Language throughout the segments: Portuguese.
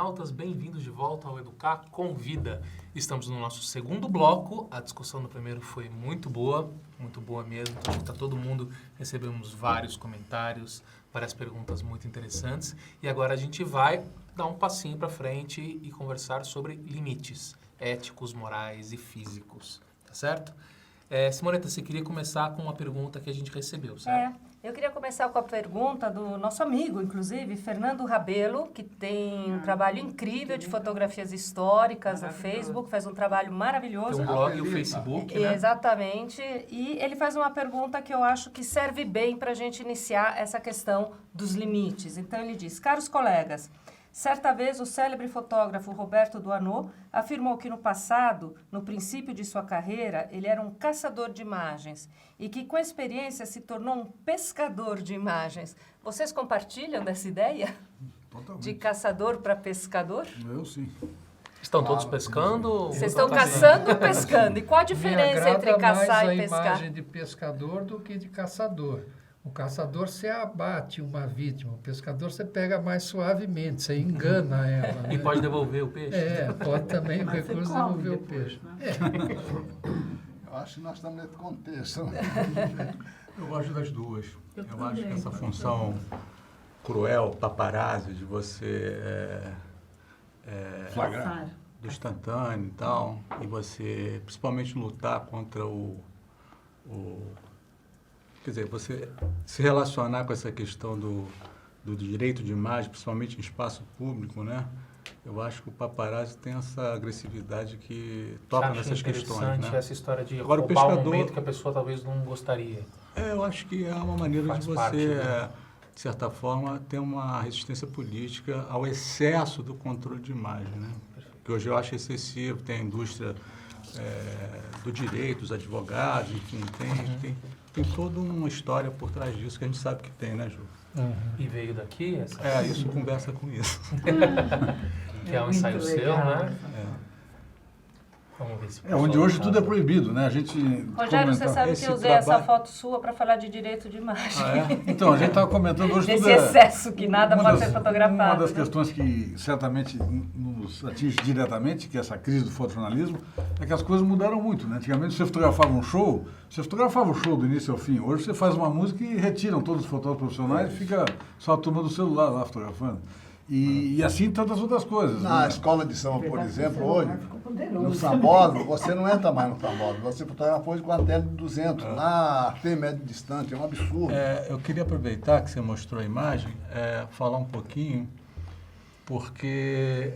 internautas, bem-vindos de volta ao Educar Convida. Estamos no nosso segundo bloco, a discussão do primeiro foi muito boa mesmo. Acho que todo mundo, recebemos vários comentários, várias perguntas muito interessantes. E agora a gente vai dar um passinho para frente e conversar sobre limites éticos, morais e físicos, tá certo? Simoneta, você queria começar com uma pergunta que a gente recebeu, certo? Eu queria começar com a pergunta do nosso amigo, inclusive, Fernando Rabelo, que tem um trabalho incrível de fotografias históricas no Facebook, faz um trabalho maravilhoso. Tem um blog e o Facebook, né? Exatamente. E ele faz uma pergunta que eu acho que serve bem para a gente iniciar essa questão dos limites. Então, ele diz: caros colegas, certa vez o célebre fotógrafo Roberto Doisneau afirmou que no passado, no princípio de sua carreira, ele era um caçador de imagens e que com a experiência se tornou um pescador de imagens. Vocês compartilham dessa ideia? Totalmente. De caçador para pescador? Eu sim. Estão todos pescando? Vocês estão caçando ou pescando? E qual a diferença entre caçar e mais a pescar? imagem de pescador do que de caçador. O caçador, você abate uma vítima. O pescador, você pega mais suavemente, você engana ela. E né? pode devolver o peixe? Pode também, o recurso devolver o peixe. Eu acho que nós estamos nesse contexto. Eu gosto das duas. Eu acho que essa função cruel, paparazzi, de você Flagrar. do instantâneo e tal, e você principalmente lutar contra quer dizer, você se relacionar com essa questão do direito de imagem, principalmente em espaço público, né? Eu acho que o paparazzi tem essa agressividade que toca nessas questões, né? Essa história de Agora, roubar o um pescador, momento que a pessoa talvez não gostaria. eu acho que é uma maneira Faz de parte, você, né? de certa forma, ter uma resistência política ao excesso do controle de imagem, né? Que hoje eu acho excessivo, tem a indústria do direito, os advogados, enfim, tem toda uma história por trás disso que a gente sabe que tem, né, Ju? E veio daqui essa... Isso conversa com isso. que é um ensaio seu, né? Vamos ver se o Onde pessoal hoje tá- tudo é proibido, né? A gente Rogério, você sabe que Esse eu usei essa trabalho- foto sua para falar de direito de imagem. Então, a gente estava comentando hoje Desse tudo excesso que nada uma pode das- ser fotografado. Uma das né? questões que certamente nos atinge diretamente, que é essa crise do fotojornalismo, é que as coisas mudaram muito, né? Antigamente você fotografava um show, você fotografava o show do início ao fim. Hoje você faz uma música e retiram todos os fotógrafos profissionais e fica só a turma do celular lá fotografando. E assim tantas outras coisas. Na né? escola de samba, por exemplo, hoje, no sambódromo, você não entra mais no sambódromo. Você fotografa hoje com a tele de 200, lá a 100 metros distante, é um absurdo. Eu queria aproveitar que você mostrou a imagem, falar um pouquinho, porque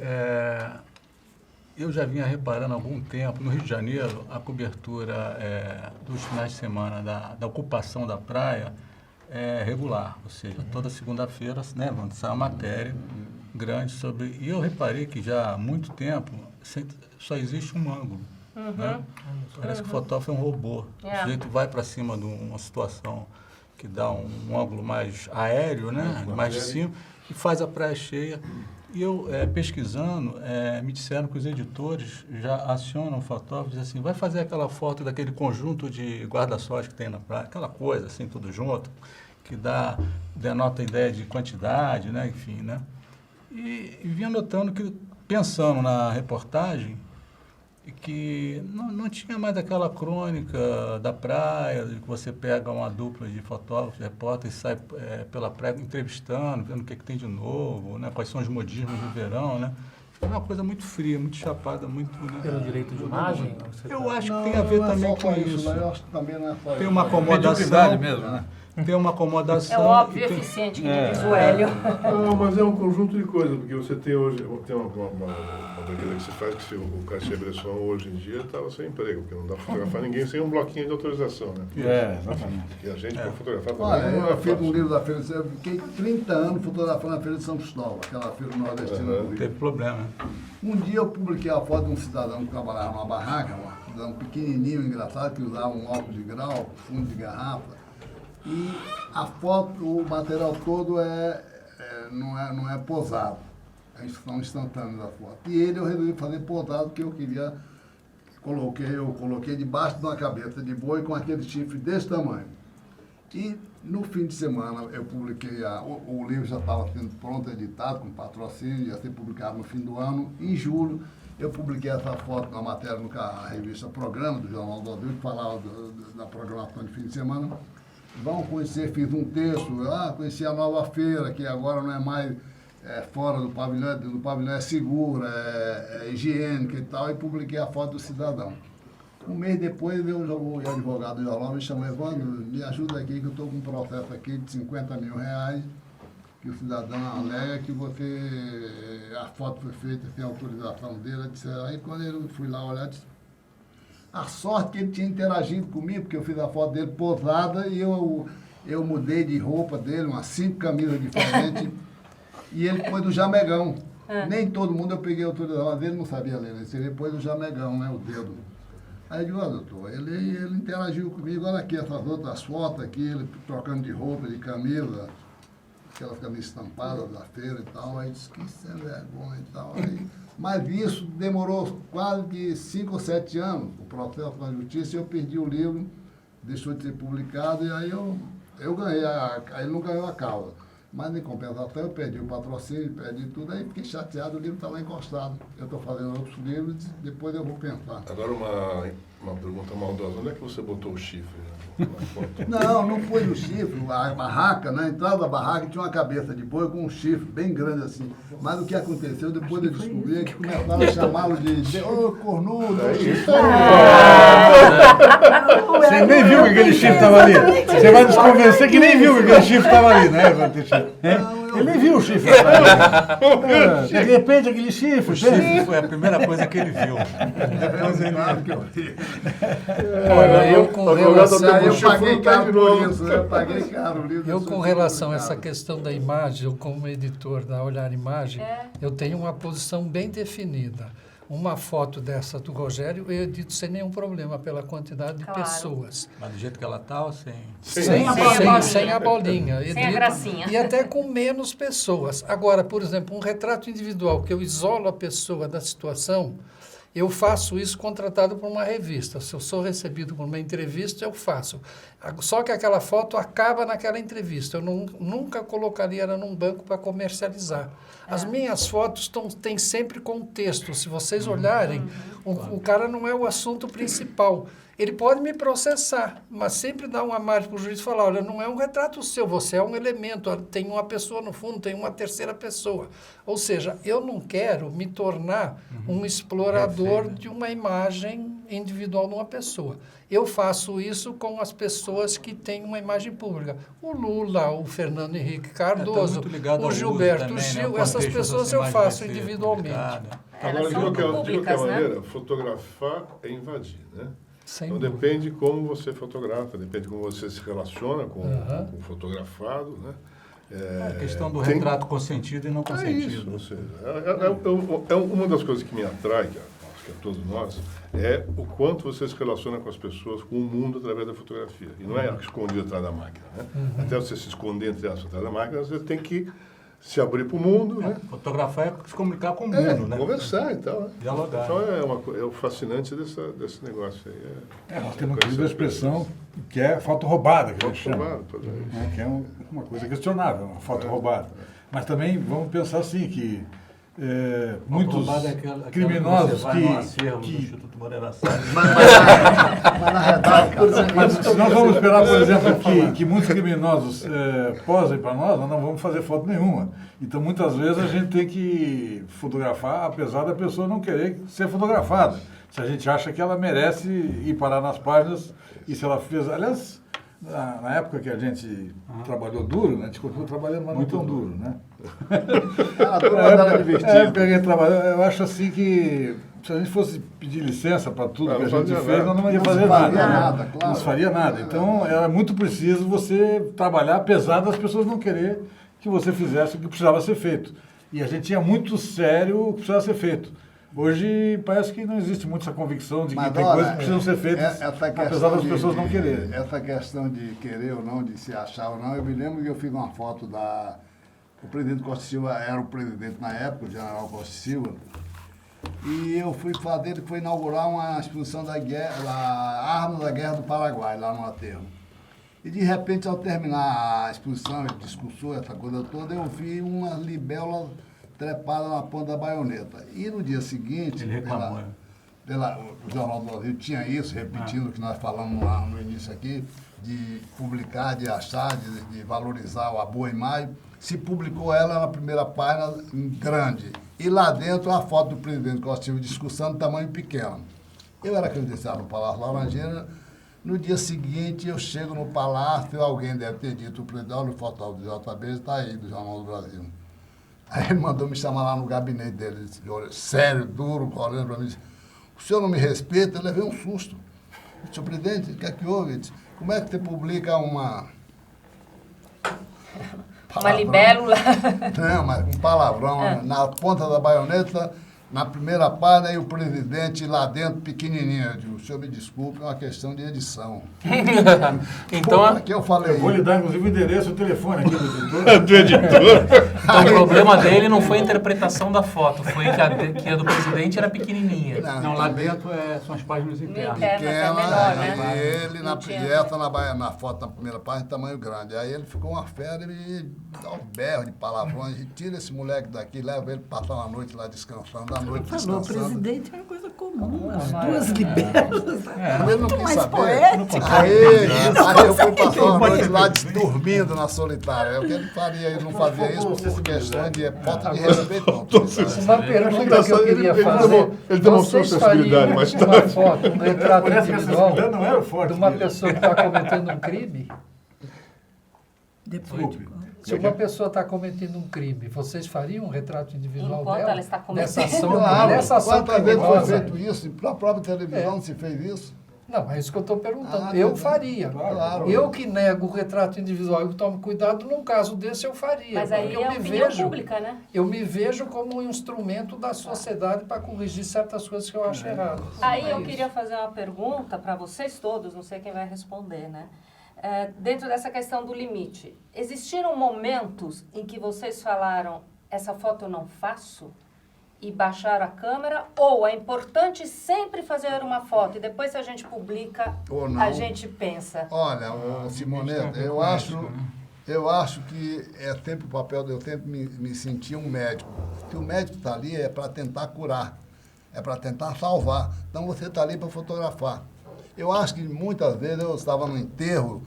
eu já vinha reparando há algum tempo, no Rio de Janeiro, a cobertura dos finais de semana da ocupação da praia é regular, ou seja, toda segunda-feira, né, sai uma matéria grande sobre... E eu reparei que já há muito tempo só existe um ângulo, né? Parece que o fotógrafo é um robô. O sujeito vai para cima de uma situação que dá um ângulo mais aéreo, né, mais de cima, e faz a praia cheia. E eu, pesquisando, me disseram que os editores já acionam o fotógrafo e dizem assim, vai fazer aquela foto daquele conjunto de guarda-sóis que tem na praia, aquela coisa assim, tudo junto, que denota a ideia de quantidade, né, enfim, né? E vinha notando que, pensando na reportagem, que não tinha mais aquela crônica da praia, de que você pega uma dupla de fotógrafos, de repórteres, e sai pela praia entrevistando, vendo o que tem de novo, né? Quais são os modismos do verão, né? É uma coisa muito fria, muito chapada, muito... Né? Pelo direito de imagem? Eu acho que tem a ver também com isso. Eu acho que também não é só Tem isso. uma acomodação... Mediocridade mesmo, né? Tem uma acomodação... É óbvio, e tem- eficiente, que diz o Hélio. Não, mas é um conjunto de coisas, porque você tem hoje, tem uma brincadeira que se faz, que se o Cartier-Bresson hoje em dia estava sem emprego, porque não dá para fotografar ninguém sem um bloquinho de autorização, né? Exatamente. E a gente para fotografar Olha, também não é eu fiz um fácil. livro da feira, eu fiquei 30 anos fotografando a feira de São Cristóvão, aquela feira nordestina do Rio. Teve problema. Um dia eu publiquei a foto de um cidadão que trabalhava numa barraca, um cidadão pequenininho, engraçado, que usava um óculos de grau, fundo de garrafa. E a foto, o material todo não é posado. É são instantâneos da foto. E ele eu resolvi fazer posado, porque eu queria... Eu coloquei debaixo de uma cabeça de boi com aquele chifre desse tamanho. E no fim de semana eu publiquei, o livro já estava sendo pronto, editado, com patrocínio, ia ser publicado no fim do ano. Em julho eu publiquei essa foto na matéria na revista Programa, do Jornal do Adulto, que falava da programação de fim de semana. Vão conhecer, fiz um texto, conheci a nova feira, que agora não é mais fora do pavilhão é segura, é higiênica e tal, e publiquei a foto do cidadão. Um mês depois, o advogado do jornal me chamou: Evandro, me ajuda aqui, que eu estou com um processo aqui de R$50 mil, que o cidadão alega que a foto foi feita sem autorização dele. Aí quando eu fui lá olhar, disse, a sorte que ele tinha interagido comigo, porque eu fiz a foto dele posada e eu mudei de roupa dele, umas 5 camisas diferentes, e ele pôs do jamegão. Nem todo mundo eu peguei autorização, mas ele não sabia ler, ele pôs do jamegão, né, o dedo. Aí eu digo, doutor, ele interagiu comigo, olha aqui essas outras fotos aqui, ele trocando de roupa, de camisa, aquelas camisas estampadas da feira e tal. Aí disse, que sem vergonha e tal. Aí, mas isso demorou quase que 5 ou 7 anos, o processo na justiça, e eu perdi o livro, deixou de ser publicado, e aí eu ganhei, aí ele não ganhou a causa. Mas, em compensação, eu perdi o patrocínio, perdi tudo, aí fiquei chateado, o livro está lá encostado. Eu estou fazendo outros livros, depois eu vou pensar. Agora uma pergunta maldosa, onde é que você botou o chifre? Né? Não foi o chifre, a barraca, na entrada da barraca tinha uma cabeça de boi com um chifre bem grande assim. Mas o que aconteceu, depois eu descobri, é que começaram a chamá-lo de ô cornudo, Você nem viu que aquele chifre estava ali. Você vai desconvencer que nem viu que aquele chifre estava ali, né? Ele nem viu o chifre. De repente, aquele chifre. O chifre foi a primeira coisa que ele viu. Olha, eu com relação... Eu paguei caro por isso, né? Eu paguei caro o livro. Eu, com relação a essa questão da imagem, eu como editor da Olhar Imagem, eu tenho uma posição bem definida. Uma foto dessa do Rogério, eu edito sem nenhum problema pela quantidade de pessoas. Mas do jeito que ela está ou sem? Sem a bolinha. Sem a gracinha. E até com menos pessoas. Agora, por exemplo, um retrato individual, que eu isolo a pessoa da situação, eu faço isso contratado por uma revista. Se eu sou recebido por uma entrevista, eu faço. Só que aquela foto acaba naquela entrevista. Eu nunca colocaria ela num banco para comercializar. As minhas fotos têm sempre contexto. Se vocês olharem, o cara não é o assunto principal. Ele pode me processar, mas sempre dá uma margem para o juiz falar, olha, não é um retrato seu, você é um elemento, tem uma pessoa no fundo, tem uma terceira pessoa. Ou seja, eu não quero me tornar um explorador de uma imagem individual de uma pessoa. Eu faço isso com as pessoas que têm uma imagem pública. O Lula, o Fernando Henrique Cardoso, o Gilberto Gil, essas pessoas eu faço individualmente. Agora, de qualquer maneira, fotografar é invadir, né? Então depende como você fotografa, depende como você se relaciona com o fotografado, né? A questão do retrato consentido e não consentido. Ou seja, uma das coisas que me atrai, que a todos nós, é o quanto você se relaciona com as pessoas, com o mundo através da fotografia. E não é escondido atrás da máquina, né? Até você se esconder atrás da máquina, você tem que se abrir para o mundo, né? Fotografar é se comunicar com o mundo, né? Conversar e tal, né? Dialogar. Então é o fascinante desse negócio aí. Nós temos uma expressão que é foto roubada, que a gente chama. Que é uma coisa questionável, uma foto roubada. Mas também vamos pensar assim, que muitos criminosos que Instituto Moreira Salles. Mas se nós vamos esperar, por exemplo, que muitos criminosos posem para nós não vamos fazer foto nenhuma. Então, muitas vezes, a gente tem que fotografar, apesar da pessoa não querer ser fotografada. Se a gente acha que ela merece ir parar nas páginas, e se ela fez... Aliás, na época que a gente trabalhou duro, né? A gente continua trabalhando, mas não tão duro, né? Eu acho assim que se a gente fosse pedir licença para tudo que a gente fez, nós não ia fazer nada. Não faria nada. Então, era muito preciso você trabalhar, apesar das pessoas não querer que você fizesse o que precisava ser feito. E a gente tinha muito sério o que precisava ser feito. Hoje parece que não existe muito essa convicção de que tem coisas que precisam ser feitas, apesar das pessoas não quererem. Essa questão de querer ou não, de se achar ou não, eu me lembro que eu fiz uma foto o presidente Costa Silva era o presidente na época, o general Costa Silva, e eu fui fazer, ele foi inaugurar uma exposição da armas da Guerra do Paraguai, lá no aterro. E, de repente, ao terminar a exposição, a discussão, essa coisa toda, eu vi uma libélula trepada na ponta da baioneta. E no dia seguinte, Ele reclamou. o Jornal do Brasil tinha isso, repetindo o que nós falamos lá no início aqui, de publicar, de achar, de valorizar a boa imagem. Se publicou ela na primeira página, em grande. E lá dentro, a foto do presidente que nós tivemos discussão de tamanho pequeno. Eu era credenciado no Palácio Laranjeira. No dia seguinte, eu chego no Palácio, alguém deve ter dito, o presidente, olha o fotógrafo do JB está aí, do Jornal do Brasil. Aí ele mandou me chamar lá no gabinete dele, sério, duro, olhando para mim, disse, o senhor não me respeita? Eu levei um susto. Senhor presidente, o que é que houve? Ele disse, como é que você publica uma libélula. Não, mas um palavrão na ponta da baioneta, na primeira página, e o presidente lá dentro, pequenininho. Eu digo, o senhor me desculpe, é uma questão de edição. Então, que eu falei. Eu vou lhe dar, inclusive, o endereço e o telefone aqui do editor. Do editor. então o problema dele não foi a interpretação da foto, foi que a do presidente era pequenininha. Não, lá dentro são as páginas internas. Interna. É menor, né? E ele, Não tinha. na foto, na primeira página, tamanho grande. Aí ele ficou uma fera e me dá um berro de palavrões. E tira esse moleque daqui, leva ele para passar uma noite lá descansando, à noite Falou, descansando. presidente é uma coisa comum, as duas libélulas. Ele não Muito quis mais saber. poético. Aí eu fui passar uma noite lá dormindo na solitária. É o que ele faria, ele não fazia isso por questão de falta de respeito. Uma pergunta que eu queria fazer. ele demonstrou Vocês sensibilidade fariam mais uma tarde. foto, um retrato Parece que essa individual sensibilidade não era forte. de uma dele. pessoa que está cometendo um crime? Depois, Desculpe. Se uma pessoa está cometendo um crime, vocês fariam um retrato individual Enquanto dela? ela está Nessa cometendo. ação, Claro, nessa ação quantas vezes foi criminosa? feito isso? Na própria televisão se fez isso. Não, é isso que eu estou perguntando. Ah, Eu tá. faria. Claro. Eu que nego o retrato individual e tomo cuidado, num caso desse eu faria. Mas aí porque é a opinião pública, né? eu me vejo como um instrumento da sociedade para corrigir certas coisas que eu acho erradas. Aí É eu isso. queria fazer uma pergunta para vocês todos, não sei quem vai responder, né? Dentro dessa questão do limite, existiram momentos em que vocês falaram, essa foto eu não faço? E baixaram a câmera? Ou é importante sempre fazer uma foto e depois se a gente publica, Ou não. a gente pensa? Olha, Simoneta, eu acho que é sempre o papel de eu sempre me sentir um médico. Que o médico está ali é para tentar curar, é para tentar salvar. Então você está ali para fotografar. Eu acho que muitas vezes eu estava no enterro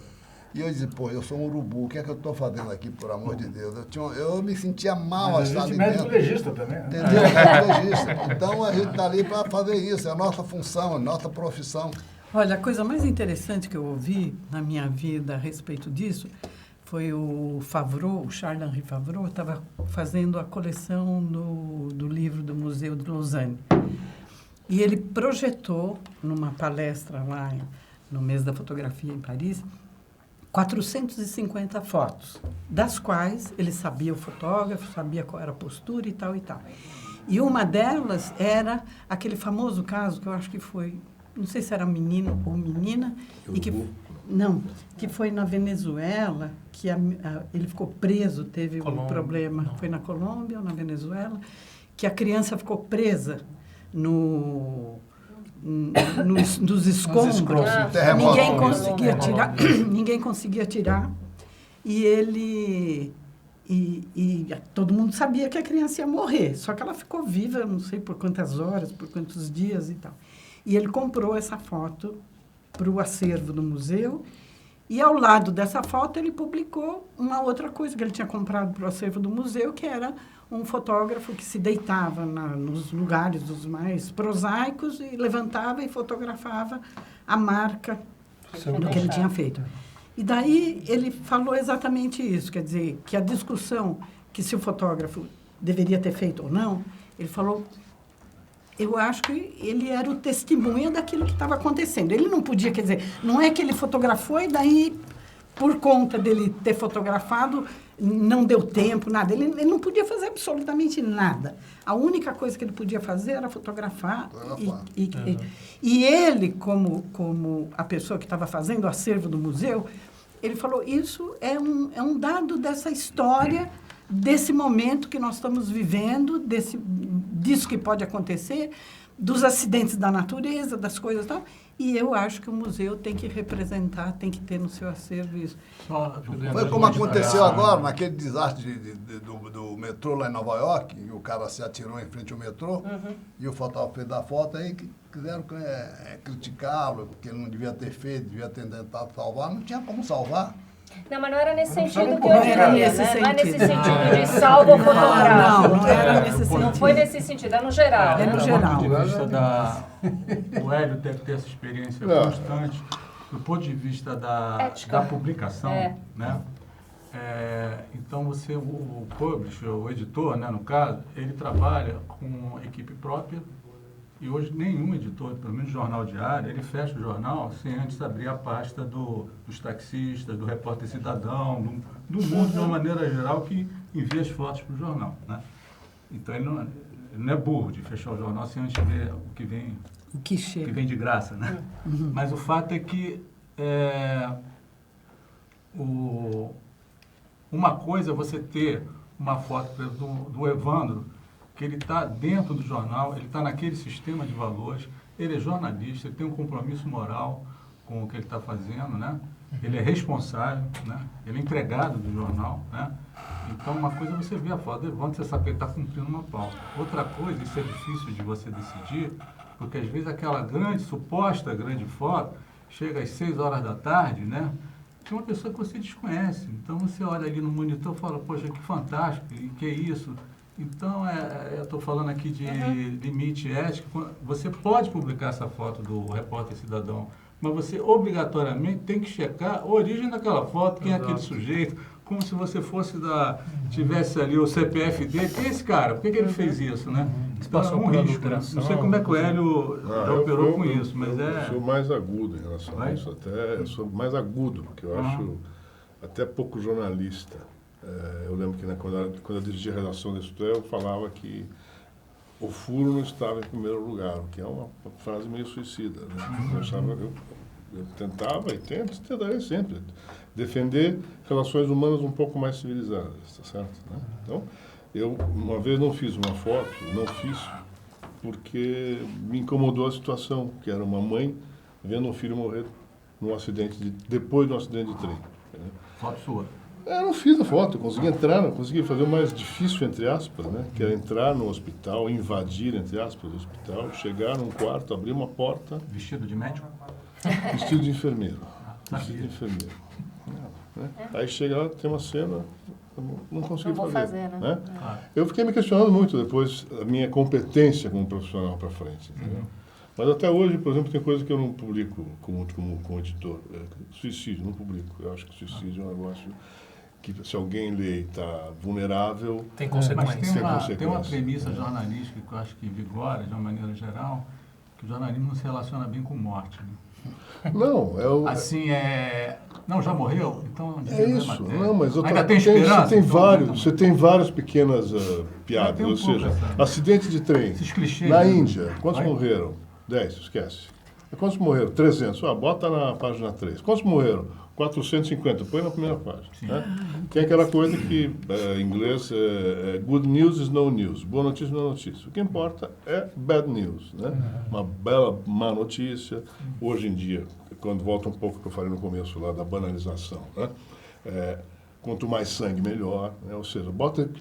e eu dizia, pô, eu sou um urubu, o que é que eu estou fazendo aqui, por amor de Deus? Eu me sentia mal a Mas estar existe ali médico dentro. legista também. Né? Entendeu? Médico legista. Então a gente está ali para fazer isso, é a nossa função, a nossa profissão. olha, a coisa mais interessante que eu ouvi na minha vida a respeito disso foi o Favreau, o Charles-Henri Favreau, estava fazendo a coleção do livro do Museu de Lausanne. E ele projetou, numa palestra lá no mês da fotografia em Paris, 450 fotos, das quais ele sabia o fotógrafo, sabia qual era a postura e tal e tal. E uma delas era aquele famoso caso que eu acho que foi, não sei se era menino ou menina, e que foi na Venezuela, que ele ficou preso, teve um problema, foi na Colômbia ou na Venezuela, que a criança ficou presa nos escombros. Terremoto. Ninguém conseguia tirar. E ele... E todo mundo sabia que a criança ia morrer. Só que ela ficou viva, não sei por quantas horas, por quantos dias e tal. E ele comprou essa foto para o acervo do museu. E ao lado dessa foto ele publicou uma outra coisa que ele tinha comprado para o acervo do museu, que era um fotógrafo que se deitava nos lugares dos mais prosaicos e levantava e fotografava a marca do que ele tinha feito. E daí ele falou exatamente isso, quer dizer, que a discussão que se o fotógrafo deveria ter feito ou não, ele falou, eu acho que ele era o testemunha daquilo que estava acontecendo. Ele não podia, quer dizer, não é que ele fotografou e daí, por conta dele ter fotografado, não deu tempo, nada. Ele não podia fazer absolutamente nada. A única coisa que ele podia fazer era fotografar. E ele, como a pessoa que estava fazendo o acervo do museu, ele falou, isso é um dado dessa história, desse momento que nós estamos vivendo, disso que pode acontecer, dos acidentes da natureza, das coisas e tal. E eu acho que o museu tem que representar, tem que ter no seu acervo isso. Foi como aconteceu agora, naquele desastre do metrô lá em Nova York, e o cara se atirou em frente ao metrô, e o fotógrafo fez da foto aí, que quiseram criticá-lo, porque ele não devia ter feito, devia ter tentado salvar, não tinha como salvar. Não, mas não era nesse sentido que Não eu era diria, nesse né? Não é nesse sentido. sentido de salvo ou fotográfico. Não era nesse sentido. Não foi nesse sentido, é no geral. É né? no geral. Do ponto de vista o Hélio deve ter essa experiência constante. Do ponto de vista da publicação, né? Então, o publisher, o editor, né, no caso, ele trabalha com equipe própria. E hoje nenhum editor, pelo menos jornal diário, ele fecha o jornal sem antes abrir a pasta dos taxistas, do repórter cidadão, do mundo de uma maneira geral que envia as fotos para o jornal, né? Então ele não é burro de fechar o jornal sem antes ver o que vem, O que chega. que vem de graça, né? Mas o fato é que uma coisa é você ter uma foto, por exemplo, do Evandro, que ele está dentro do jornal, ele está naquele sistema de valores, ele é jornalista, ele tem um compromisso moral com o que ele está fazendo, né? Ele é responsável, né? Ele é empregado do jornal, né? Então, uma coisa é você ver a foto do Evandro, você sabe que ele está cumprindo uma pauta. Outra coisa, isso é difícil de você decidir, porque às vezes aquela suposta grande foto, chega às 6 horas da tarde, né? De uma pessoa que você desconhece. Então, você olha ali no monitor e fala, poxa, que fantástico, e que é isso? Então, eu estou falando aqui de limite ético. Você pode publicar essa foto do repórter cidadão, mas você obrigatoriamente tem que checar a origem daquela foto, quem é aquele sujeito, como se você tivesse ali o CPF dele. Quem é esse cara? Por que ele fez isso, né? Então, é um risco. Não sei como é que o Hélio operou com isso, mas eu sou mais agudo em relação a isso. Eu sou mais agudo, porque eu acho até pouco jornalista. Eu lembro que quando eu dirigi a redação da Isto É, eu falava que o furo não estava em primeiro lugar, o que é uma frase meio suicida, né? Eu tentava e tentarei sempre defender relações humanas um pouco mais civilizadas, tá certo? Né? Então, eu uma vez não fiz uma foto, porque me incomodou a situação, que era uma mãe vendo um filho morrer depois de um acidente de trem. Né? Foto sua. Eu não fiz a foto, eu consegui fazer o mais difícil, entre aspas, né? Que era entrar no hospital, invadir, entre aspas, o hospital, chegar num quarto, abrir uma porta. Vestido de médico? Vestido de enfermeiro. Vestido de enfermeiro. Né? Aí chega lá, tem uma cena, eu não consegui fazer. Né? Eu fiquei me questionando muito depois a minha competência como profissional para frente, entendeu? Mas até hoje, por exemplo, tem coisa que eu não publico como editor. Suicídio, não publico. Eu acho que suicídio é um negócio que, se alguém lê e está vulnerável... Tem consequência. Mas tem uma premissa jornalística que eu acho que vigora, de uma maneira geral, que o jornalismo não se relaciona bem com morte. Né? Não, Assim, não, já morreu? Então, é isso. Não, mas ainda tem esperança? Você tem várias pequenas piadas. Ou seja, acidente de trem. Esses clichês, na Índia, quantos morreram? 10, esquece. Quantos morreram? 300. Bota na página 3. Quantos morreram? 450. Põe na primeira página. Né? Tem aquela coisa que, em inglês, good news is no news. Boa notícia não é notícia. O que importa é bad news. Né? Uma bela má notícia. Hoje em dia, quando volta um pouco ao que eu falei no começo lá da banalização, né? Quanto mais sangue, melhor. Né? Ou seja,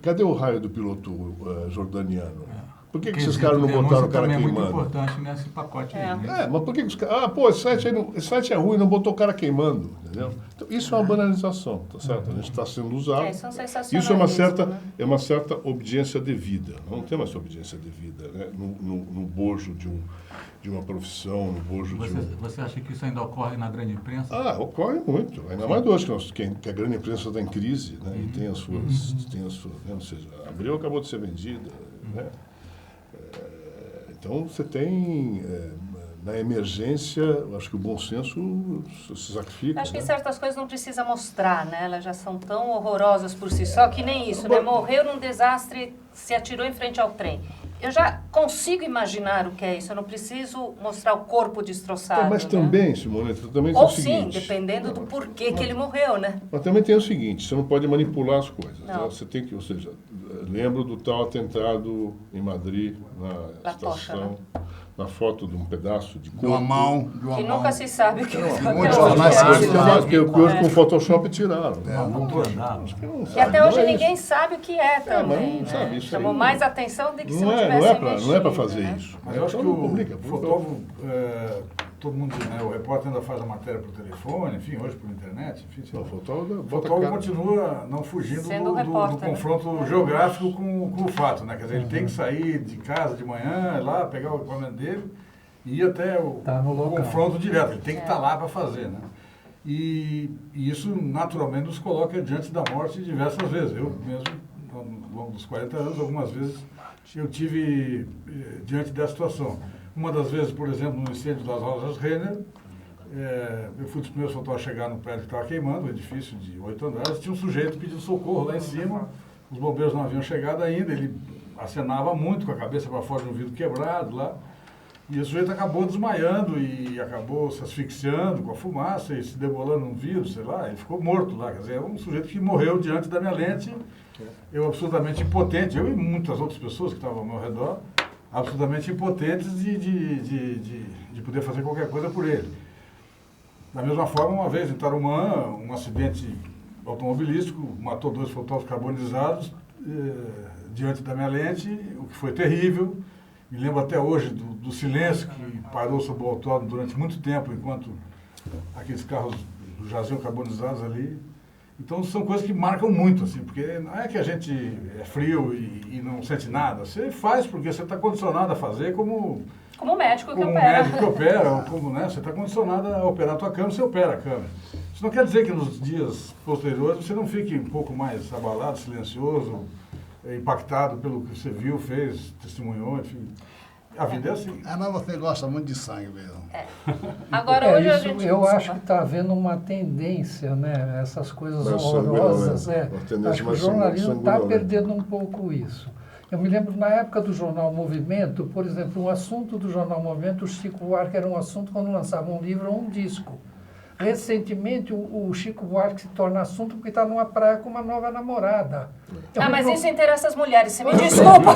cadê o raio do piloto jordaniano? Por que esses caras não botaram o cara queimando? É muito importante nesse pacote aí. Né? Mas por que os caras... esse site é ruim, não botou o cara queimando, entendeu? Então, isso é uma banalização, tá certo? A gente está sendo usado. Isso é uma certa obediência devida. Não tem mais obediência devida, né? No bojo de uma profissão, no bojo de um... Você acha que isso ainda ocorre na grande imprensa? Ocorre muito. Ainda mais hoje que a grande imprensa está em crise, né? E tem as suas... né? Ou seja, a Abril acabou de ser vendida, né? Então, você tem, na emergência, eu acho que o bom senso se sacrifica. Acho que certas coisas não precisa mostrar, né? Elas já são tão horrorosas por si só que nem isso, né? Morreu num desastre, se atirou em frente ao trem. Eu já consigo imaginar o que é isso, eu não preciso mostrar o corpo destroçado. Mas né? também, Simone, também tem ou o seguinte... sim, dependendo do porquê que ele morreu, né? Mas também tem o seguinte, você não pode manipular as coisas. Né? Você tem que, ou seja, lembro do tal atentado em Madrid, na Da tocha, estação, na foto de um pedaço de De uma corpo. mão. Que nunca se sabe o que Muitos foi. jornais Que hoje com Photoshop tiraram. E até hoje ninguém sabe o que é mas também, não sabe né? isso Chamou aí. mais atenção do que se Não não é, tivesse não é para mexido, fazer né? isso. Mas eu acho que Então não publica, o publica. fotógrafo, todo mundo diz, né? O repórter ainda faz a matéria por telefone, enfim, hoje por internet, enfim. sei O lá. fotógrafo O bota a fotógrafo cara. continua não fugindo Sendo do repórter, né? confronto geográfico com o fato, né? Quer dizer, ele tem que sair de casa de manhã, ir lá, pegar o equipamento dele e ir até o Tá no local. confronto direto. Ele tem que estar lá para fazer, né? E isso naturalmente nos coloca diante da morte diversas vezes. Eu mesmo, ao longo dos 40 anos, algumas vezes eu tive diante dessa situação. Uma das vezes, por exemplo, no incêndio das Rosas Renner, eu fui dos primeiros fotógrafos a chegar no prédio que estava queimando, um edifício de 8 andares, tinha um sujeito pedindo socorro lá em cima, os bombeiros não haviam chegado ainda, ele acenava muito com a cabeça para fora de um vidro quebrado lá, e o sujeito acabou desmaiando e acabou se asfixiando com a fumaça e se degolando num vidro, sei lá, ele ficou morto lá, quer dizer, é um sujeito que morreu diante da minha lente, eu absolutamente impotente, eu e muitas outras pessoas que estavam ao meu redor, absolutamente impotentes de poder fazer qualquer coisa por ele. Da mesma forma, uma vez em Tarumã, um acidente automobilístico matou 2 fotógrafos carbonizados diante da minha lente, o que foi terrível. Me lembro até hoje do silêncio que parou sobre o autódromo durante muito tempo, enquanto aqueles carros jaziam carbonizados ali. Então são coisas que marcam muito, assim, porque não é que a gente é frio e não sente nada. Você faz porque você está condicionado a fazer como Médico que um opera. médico que opera, ou como, né, você está condicionado a operar a tua câmera, você opera a câmera. Isso não quer dizer que nos dias posteriores você não fique um pouco mais abalado, silencioso, impactado pelo que você viu, fez, testemunhou, enfim. A vida é assim. Mas você gosta muito de sangue mesmo. Agora, hoje a isso, gente... eu acho que está havendo uma tendência, né? Essas coisas Mais horrorosas. sanguinolenta, uma tendência Acho que o mais jornalismo está sanguinolenta. perdendo um pouco isso. Eu me lembro, na época do Jornal Movimento, por exemplo, um assunto do Jornal Movimento, o Chico Buarque era um assunto quando lançava um livro ou um disco. Recentemente, o Chico Buarque se torna assunto porque está numa praia com uma nova namorada. mas isso interessa as mulheres, você me desculpa.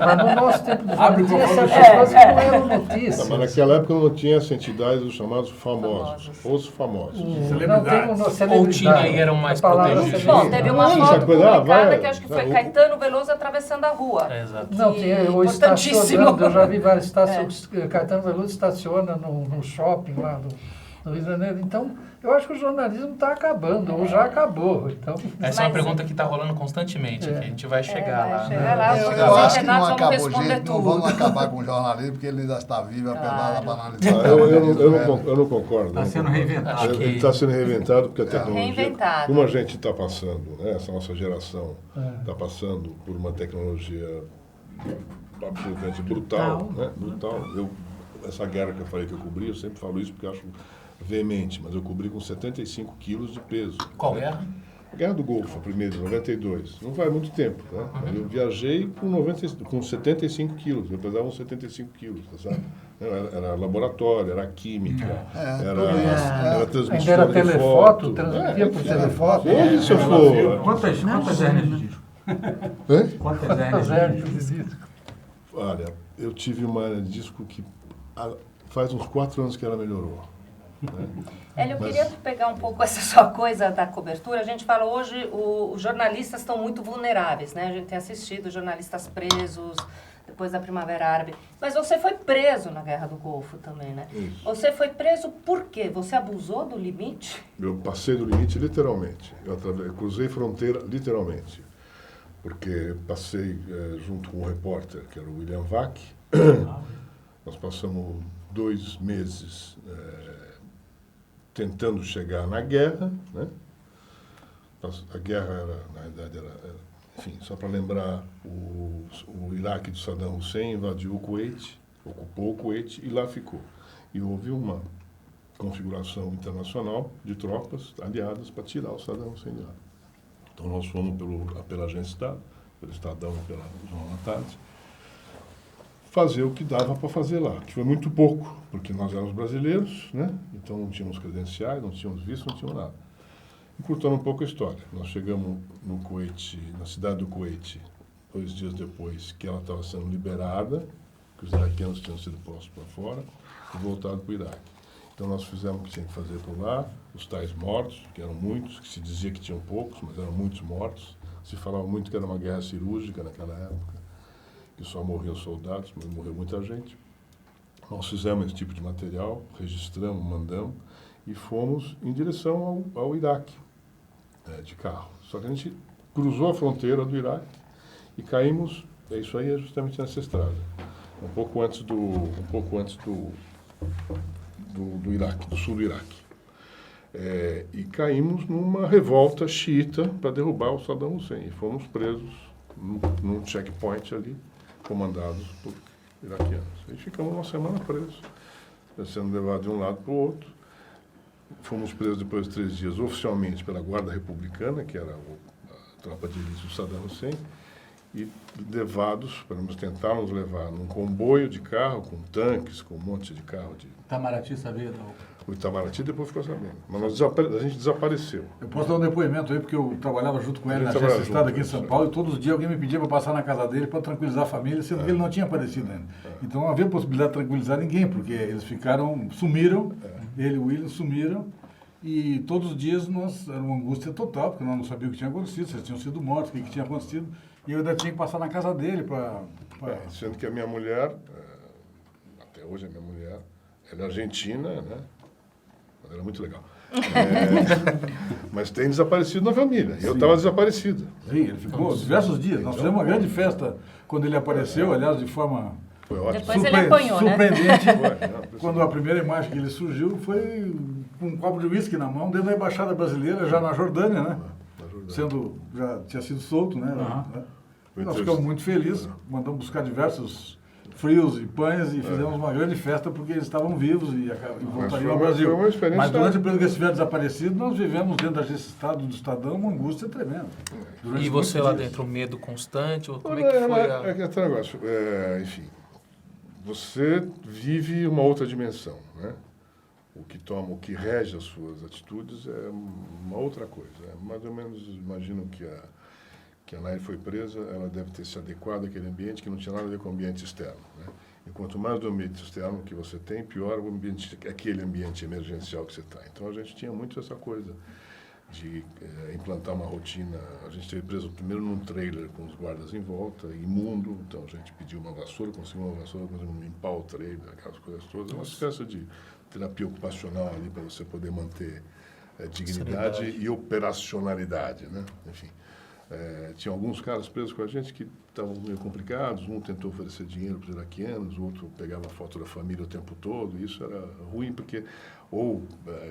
Mas no nosso tempo do Abre o jornal, tinha microfone. certas coisas que não eram notícias. Mas naquela época não tinha essa entidade dos chamados famosos. Os famosos. Não tem uma celebridade. Ou tinha e eram mais A palavra protegidos. celebridade. Bom, teve uma Sim, foto essa coisa, publicada vai, que acho que foi vai, Caetano Veloso atravessando a rua. Exato. Não, Que tinha o importantíssimo. estacionando, eu já vi vários estações, Caetano Veloso estaciona no shopping lá no Rio de Janeiro. Então, eu acho que o jornalismo está acabando, ou já acabou. Então, Essa é uma Mas- pergunta que está rolando constantemente aqui. A gente vai chegar lá. chegar lá. Eu Os acho que não internados vão acabou, responder gente. Não tudo. vamos acabar com o jornalismo, porque ele ainda está vivo, apesar da Ah, banalização. eu não concordo. Está sendo reinventado. Acho que- Ele está sendo reinventado porque a tecnologia... Reinventado. Como a gente está passando, né, essa nossa geração está passando por uma tecnologia absolutamente brutal, né? Brutal. Essa guerra que eu falei que eu cobri, eu sempre falo isso porque eu acho veemente, mas eu cobri com 75 quilos de peso. Qual né? guerra? A Guerra do Golfo, a primeira, de 92. Não faz muito tempo, né? Eu viajei com 75 quilos, eu pesava uns 75 quilos, tá sabe? Era laboratório, era química, era transmissão ainda era de telefoto, foto. transmitia por telefoto. Hoje, se eu for... Quantas hernias de disco? Hã? Quantas hernias de disco? Olha, eu tive uma hernia de disco que faz uns 4 anos que ela melhorou. Né? Hélio, eu Mas- queria pegar um pouco essa sua coisa da cobertura. A gente fala hoje, os jornalistas estão muito vulneráveis, né? A gente tem assistido jornalistas presos depois da Primavera Árabe. Mas você foi preso na Guerra do Golfo também, né? Isso. Você foi preso por quê? Você abusou do limite? Eu passei do limite literalmente. Eu cruzei fronteira literalmente. Porque passei junto com um repórter, que era o William Vac. Nós passamos 2 meses tentando chegar na guerra, né? A guerra era, na verdade, enfim, só para lembrar, o Iraque de Saddam Hussein invadiu o Kuwait, ocupou o Kuwait e lá ficou. E houve uma configuração internacional de tropas aliadas para tirar o Saddam Hussein de lá. Então nós fomos pela Agência Estado, pelo Estadão e pela Jornal da Tarde, fazer o que dava para fazer lá, que foi muito pouco, porque nós éramos brasileiros, né? Então não tínhamos credenciais, não tínhamos visto, não tínhamos nada. Encurtando um pouco a história, nós chegamos no Kuwait, na cidade do Kuwait, 2 dias depois que ela estava sendo liberada, que os iraquianos tinham sido postos para fora e voltado para o Iraque. Então nós fizemos o que tinha que fazer por lá, os tais mortos, que eram muitos, que se dizia que tinham poucos, mas eram muitos mortos. Se falava muito que era uma guerra cirúrgica naquela época, que só morriam soldados, mas morreu muita gente. Nós fizemos esse tipo de material, registramos, mandamos e fomos em direção ao Iraque, de carro. Só que a gente cruzou a fronteira do Iraque e caímos, isso aí é justamente nessa estrada, um pouco antes do Iraque, do sul do Iraque. E caímos numa revolta xiita para derrubar o Saddam Hussein. E fomos presos num checkpoint ali, comandados por iraquianos. E ficamos uma semana presos, sendo levados de um lado para o outro. Fomos presos depois de 3 dias oficialmente pela Guarda Republicana, que era a tropa de elite do Saddam Hussein, e levados, pelo menos tentaram nos levar num comboio de carro, com tanques, com um monte de carro. Itamaraty sabia? O Itamaraty depois ficou sabendo. Mas a gente desapareceu. Eu posso dar um depoimento aí, porque eu trabalhava junto com ele na Agência Estado aqui em São Paulo, e todos os dias alguém me pedia para passar na casa dele para tranquilizar a família, sendo que ele não tinha aparecido ainda. Então não havia possibilidade de tranquilizar ninguém, porque eles sumiram, ele e o William sumiram, e todos os dias era uma angústia total, porque nós não sabíamos o que tinha acontecido, se eles tinham sido mortos, o que tinha acontecido, e eu ainda tinha que passar na casa dele para... Sendo que a minha mulher, até hoje a minha mulher, ela é argentina, né? Ela era muito legal. Mas tem desaparecido na família. Eu estava desaparecido. Sim, ele ficou diversos dias. Nós fizemos uma grande festa quando ele apareceu, aliás, de forma Foi ótimo. Depois ele apanhou, né? surpreendente. Quando a primeira imagem que ele surgiu foi com um copo de uísque na mão, dentro da Embaixada Brasileira, já na Jordânia, né? Já tinha sido solto, né? Nós ficamos muito felizes, mandamos buscar diversos frios e pães e fizemos uma grande festa porque eles estavam vivos e voltariam ao Brasil. Mas durante o período que eles estiveram desaparecidos, nós vivemos dentro do Estado do Estadão uma angústia tremenda. E você lá dentro, um medo constante? Ou como é que foi É aquele negócio, enfim, você vive uma outra dimensão, né? O que rege as suas atitudes é uma outra coisa. Mais ou menos, imagino que a Nair foi presa, ela deve ter se adequado àquele ambiente que não tinha nada a ver com o ambiente externo, né? E quanto mais do ambiente externo que você tem, pior o ambiente, aquele ambiente emergencial que você está. Então a gente tinha muito essa coisa de implantar uma rotina. A gente esteve preso primeiro num trailer com os guardas em volta, imundo, então a gente pediu uma vassoura, conseguimos uma vassoura, conseguimos limpar o trailer, aquelas coisas todas. Uma espécie de terapia ocupacional ali para você poder manter dignidade e operacionalidade, né? Enfim. Tinha alguns caras presos com a gente que estavam meio complicados, um tentou oferecer dinheiro para os iraquianos, o outro pegava foto da família o tempo todo, e isso era ruim porque ou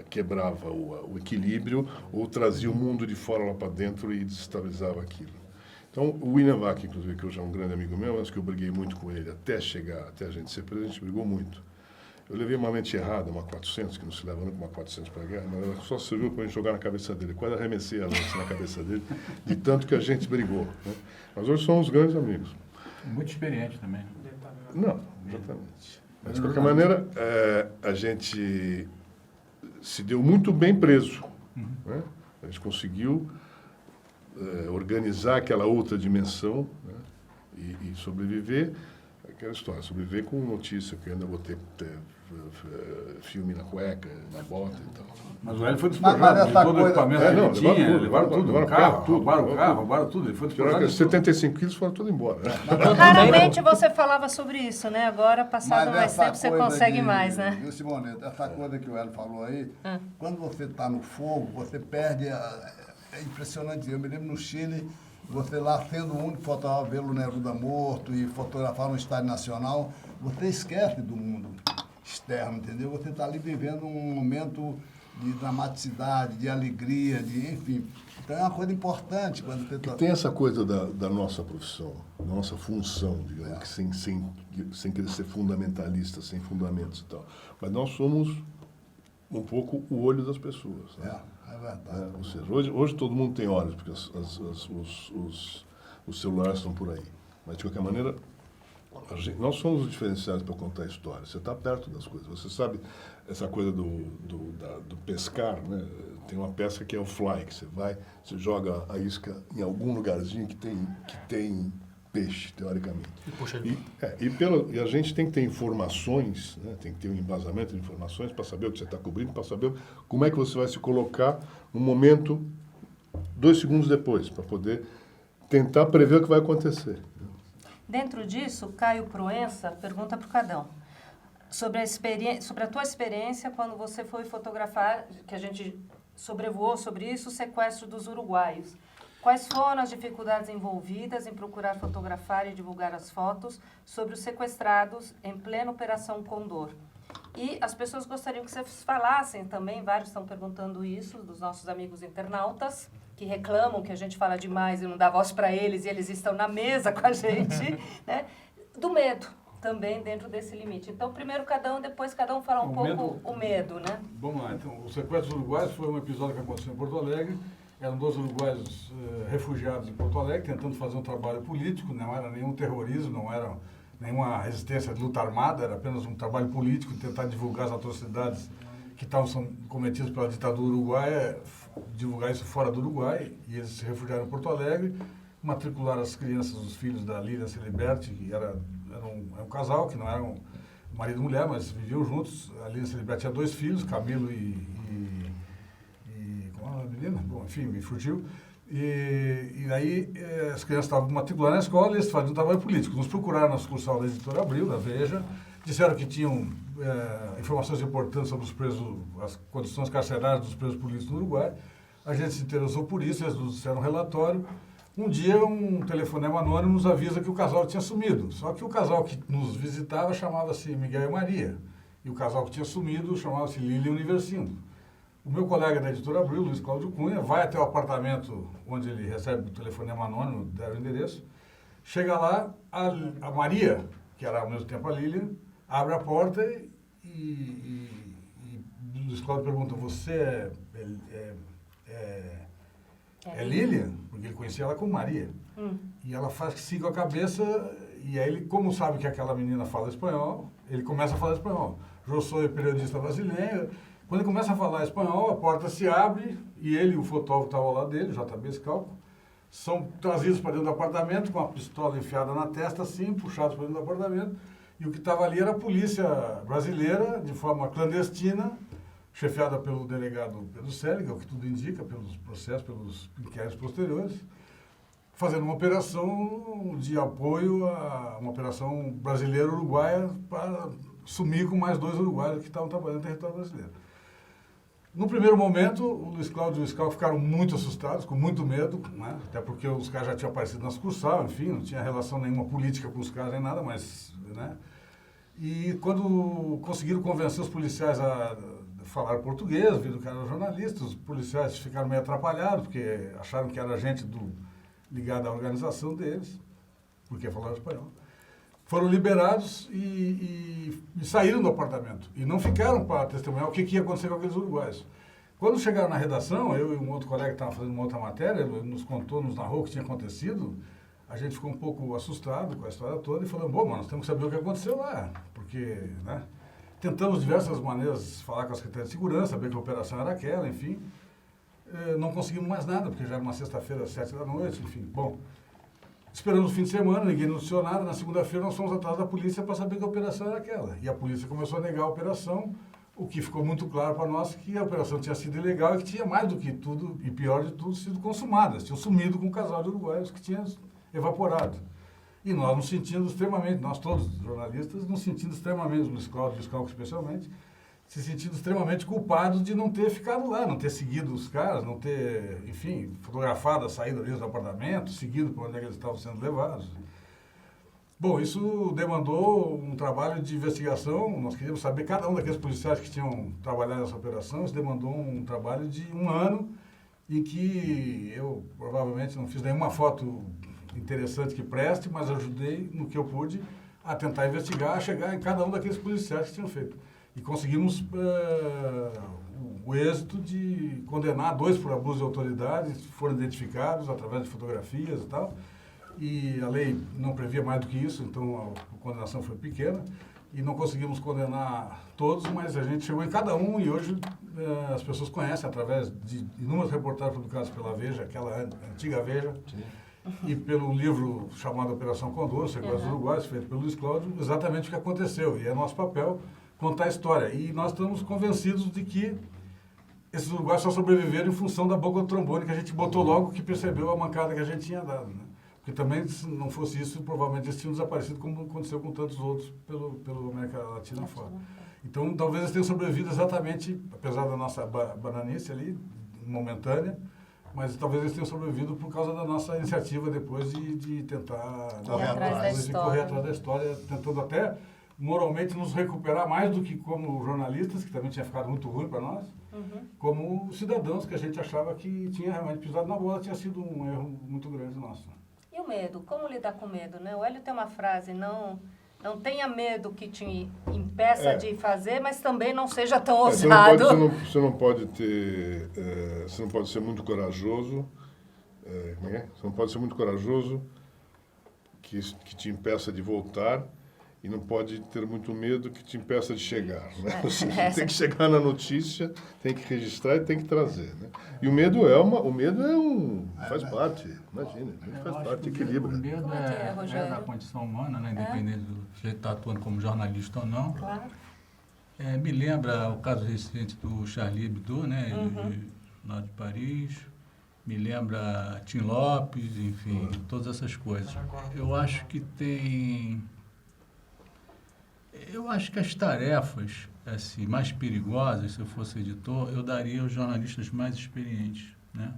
quebrava o equilíbrio ou trazia o mundo de fora lá para dentro e desestabilizava aquilo. Então, o William Vac, inclusive, que hoje é um grande amigo meu, mas que eu briguei muito com ele até a gente ser preso, a gente brigou muito. Eu levei uma lente errada, uma 400, que não se leva nunca uma 400 para a guerra, mas ela só serviu para a gente jogar na cabeça dele. Quase arremessei a lente na cabeça dele, de tanto que a gente brigou, né? Mas hoje somos grandes amigos. Muito experiente também. Não, exatamente. Mas, de qualquer maneira, a gente se deu muito bem preso, né? A gente conseguiu organizar aquela outra dimensão, né? E sobreviver. Aquela história, sobreviver com notícia, que eu ainda vou ter filme na cueca, na bota e tal. Mas o Hélio foi despojado de todo o equipamento que ele tinha, levaram tudo, roubaram tudo, ele foi despojado. 75 quilos foram tudo embora. Raramente você falava sobre isso, né? Agora, passado mais tempo, você consegue mais, né? Viu, Simone, essa coisa que o Hélio falou aí, quando você está no fogo, você perde... É impressionante. Eu me lembro no Chile... Você lá sendo o único fotógrafo, ver o Neruda morto e fotografar no Estádio Nacional, você esquece do mundo externo, entendeu? Você está ali vivendo um momento de dramaticidade, de alegria, enfim. Então é uma coisa importante quando você está... Tem essa coisa da nossa profissão, da nossa função, digamos, que sem querer ser fundamentalista, sem fundamentos e tal. Mas nós somos um pouco o olho das pessoas, né? É verdade. Ou seja, hoje todo mundo tem olhos, porque os celulares estão por aí. Mas, de qualquer maneira, nós somos os diferenciados para contar a história. Você está perto das coisas. Você sabe essa coisa do pescar, né? Tem uma peça que é o fly, que você joga a isca em algum lugarzinho que tem peixe, teoricamente. E puxa ele. E a gente tem que ter informações, né? Tem que ter um embasamento de informações para saber o que você está cobrindo, para saber como é que você vai se colocar no momento 2 segundos depois, para poder tentar prever o que vai acontecer. Dentro disso, Caio Proença pergunta para o Cadão sobre a tua experiência quando você foi fotografar, que a gente sobrevoou sobre isso, o sequestro dos uruguaios. Quais foram as dificuldades envolvidas em procurar fotografar e divulgar as fotos sobre os sequestrados em plena Operação Condor? E as pessoas gostariam que vocês falassem também, vários estão perguntando isso, dos nossos amigos internautas, que reclamam que a gente fala demais e não dá voz para eles, e eles estão na mesa com a gente, né? Do medo também dentro desse limite. Então, primeiro depois cada um falar um pouco o medo, né? Vamos lá, então, o sequestro dos uruguaios foi um episódio que aconteceu em Porto Alegre. Eram 2 uruguaios refugiados em Porto Alegre, tentando fazer um trabalho político, não era nenhum terrorismo, não era nenhuma resistência de luta armada, era apenas um trabalho político, tentar divulgar as atrocidades que estavam sendo cometidas pela ditadura uruguaia, divulgar isso fora do Uruguai, e eles se refugiaram em Porto Alegre, matricularam as crianças, os filhos da Lilian Celiberti, que era um casal, que não eram marido e mulher, mas viviam juntos. A Lilian Celiberti tinha 2 filhos, Camilo e como é a menina? Bom, enfim, me fugiu. E aí as crianças estavam matriculando na escola e eles faziam um trabalho político. Nos procuraram na sucursal da Editora Abril, da Veja, disseram que tinham informações importantes sobre os presos, as condições carcerárias dos presos políticos no Uruguai. A gente se interessou por isso, eles nos disseram um relatório. Um dia, um telefonema anônimo nos avisa que o casal tinha sumido. Só que o casal que nos visitava chamava-se Miguel e Maria. E o casal que tinha sumido chamava-se Lília e Universindo. O meu colega da Editora Abril, Luiz Cláudio Cunha, vai até o apartamento onde ele recebe o telefonema anônimo, deram o endereço. Chega lá, a Maria, que era ao mesmo tempo a Lília, abre a porta e Luiz Cláudio pergunta: você é Lília? Porque ele conhecia ela como Maria. E ela faz que siga a cabeça, e aí ele, como sabe que aquela menina fala espanhol, ele começa a falar espanhol. Eu sou periodista brasileiro. Quando ele começa a falar espanhol, a porta se abre e ele e o fotógrafo que estava ao lado dele, JB Scalco, são trazidos para dentro do apartamento com a pistola enfiada na testa, assim, puxados para dentro do apartamento. E o que estava ali era a polícia brasileira, de forma clandestina, chefiada pelo delegado Pedro Selig, o que tudo indica, pelos processos, pelos inquéritos posteriores, fazendo uma operação de apoio a uma operação brasileira-uruguaia para sumir com mais 2 uruguaios que estavam trabalhando no território brasileiro. No primeiro momento, o Luiz Cláudio e o Scalco ficaram muito assustados, com muito medo, né? Até porque os caras já tinham aparecido na sucursal, enfim, não tinha relação nenhuma política com os caras nem nada, mas, né? E quando conseguiram convencer os policiais a falar português, viram que eram jornalistas, os policiais ficaram meio atrapalhados, porque acharam que era gente ligada à organização deles, porque falaram espanhol. Foram liberados e saíram do apartamento. E não ficaram para testemunhar o que ia acontecer com aqueles uruguaios. Quando chegaram na redação, eu e um outro colega que estava fazendo uma outra matéria, ele nos contou, nos narrou o que tinha acontecido, a gente ficou um pouco assustado com a história toda e falou: bom, nós temos que saber o que aconteceu lá, porque, né? Tentamos de diversas maneiras falar com a Secretaria de Segurança, saber que a operação era aquela, enfim. Não conseguimos mais nada, porque já era uma sexta-feira, às 7 da noite, enfim. Bom, esperamos o fim de semana, ninguém anunciou nada. Na segunda-feira nós fomos atrás da polícia para saber que a operação era aquela. E a polícia começou a negar a operação, o que ficou muito claro para nós que a operação tinha sido ilegal e que tinha mais do que tudo, e pior de tudo, sido consumada. Eles tinham sumido com um casal de uruguaios que tinha evaporado. E nós nos sentindo extremamente, nós todos, jornalistas, nos sentindo extremamente, Luiz Cláudio especialmente, se sentindo extremamente culpados de não ter ficado lá, não ter seguido os caras, não ter, enfim, fotografado a saída deles do apartamento, seguido por onde é que eles estavam sendo levados. Bom, isso demandou um trabalho de investigação. Nós queríamos saber, cada um daqueles policiais que tinham trabalhado nessa operação, isso demandou um trabalho de 1 ano, em que eu provavelmente não fiz nenhuma foto interessante que preste, mas ajudei no que eu pude a tentar investigar, a chegar em cada um daqueles policiais que tinham feito. E conseguimos o êxito de condenar 2 por abuso de autoridade, foram identificados através de fotografias e tal. E a lei não previa mais do que isso, então a condenação foi pequena. e não conseguimos condenar todos, mas a gente chegou em cada um e hoje as pessoas conhecem através de inúmeras reportagens publicadas pela Veja, aquela antiga Veja, e pelo livro chamado Operação Condor, Sequestro Uruguaios, feito pelo Luiz Cláudio, exatamente o que aconteceu. E é nosso papel contar a história. E nós estamos convencidos de que esses uruguaios só sobreviveram em função da boca do trombone que a gente botou logo que percebeu a mancada que a gente tinha dado, né? Porque também, se não fosse isso, provavelmente eles tinham desaparecido, como aconteceu com tantos outros pelo América Latina fora. Então, talvez eles tenham sobrevivido exatamente, apesar da nossa bananice ali, momentânea, mas talvez eles tenham sobrevivido por causa da nossa iniciativa depois de tentar correr atrás da história, tentando até moralmente nos recuperar mais do que como jornalistas, que também tinha ficado muito ruim para nós, como cidadãos que a gente achava que tinha realmente pisado na bola, tinha sido um erro muito grande nosso. E o medo? Como lidar com medo, né? O Hélio tem uma frase, não tenha medo que te impeça de fazer, mas também não seja tão ousado. Você não pode ter... você não pode ser muito corajoso. Como é? Você não pode ser muito corajoso que te impeça de voltar e não pode ter muito medo que te impeça de chegar. Né? Você tem que chegar na notícia, tem que registrar e tem que trazer. Né? E o medo faz parte, imagina, faz parte, equilibra. O medo é da condição humana, né? Independente do jeito estar atuando como jornalista ou não. Claro. Me lembra o caso recente do Charlie Hebdo, né? Lá de Paris. Me lembra Tim Lopes, enfim, todas essas coisas. Eu acho que as tarefas assim, mais perigosas, se eu fosse editor, eu daria aos jornalistas mais experientes, né?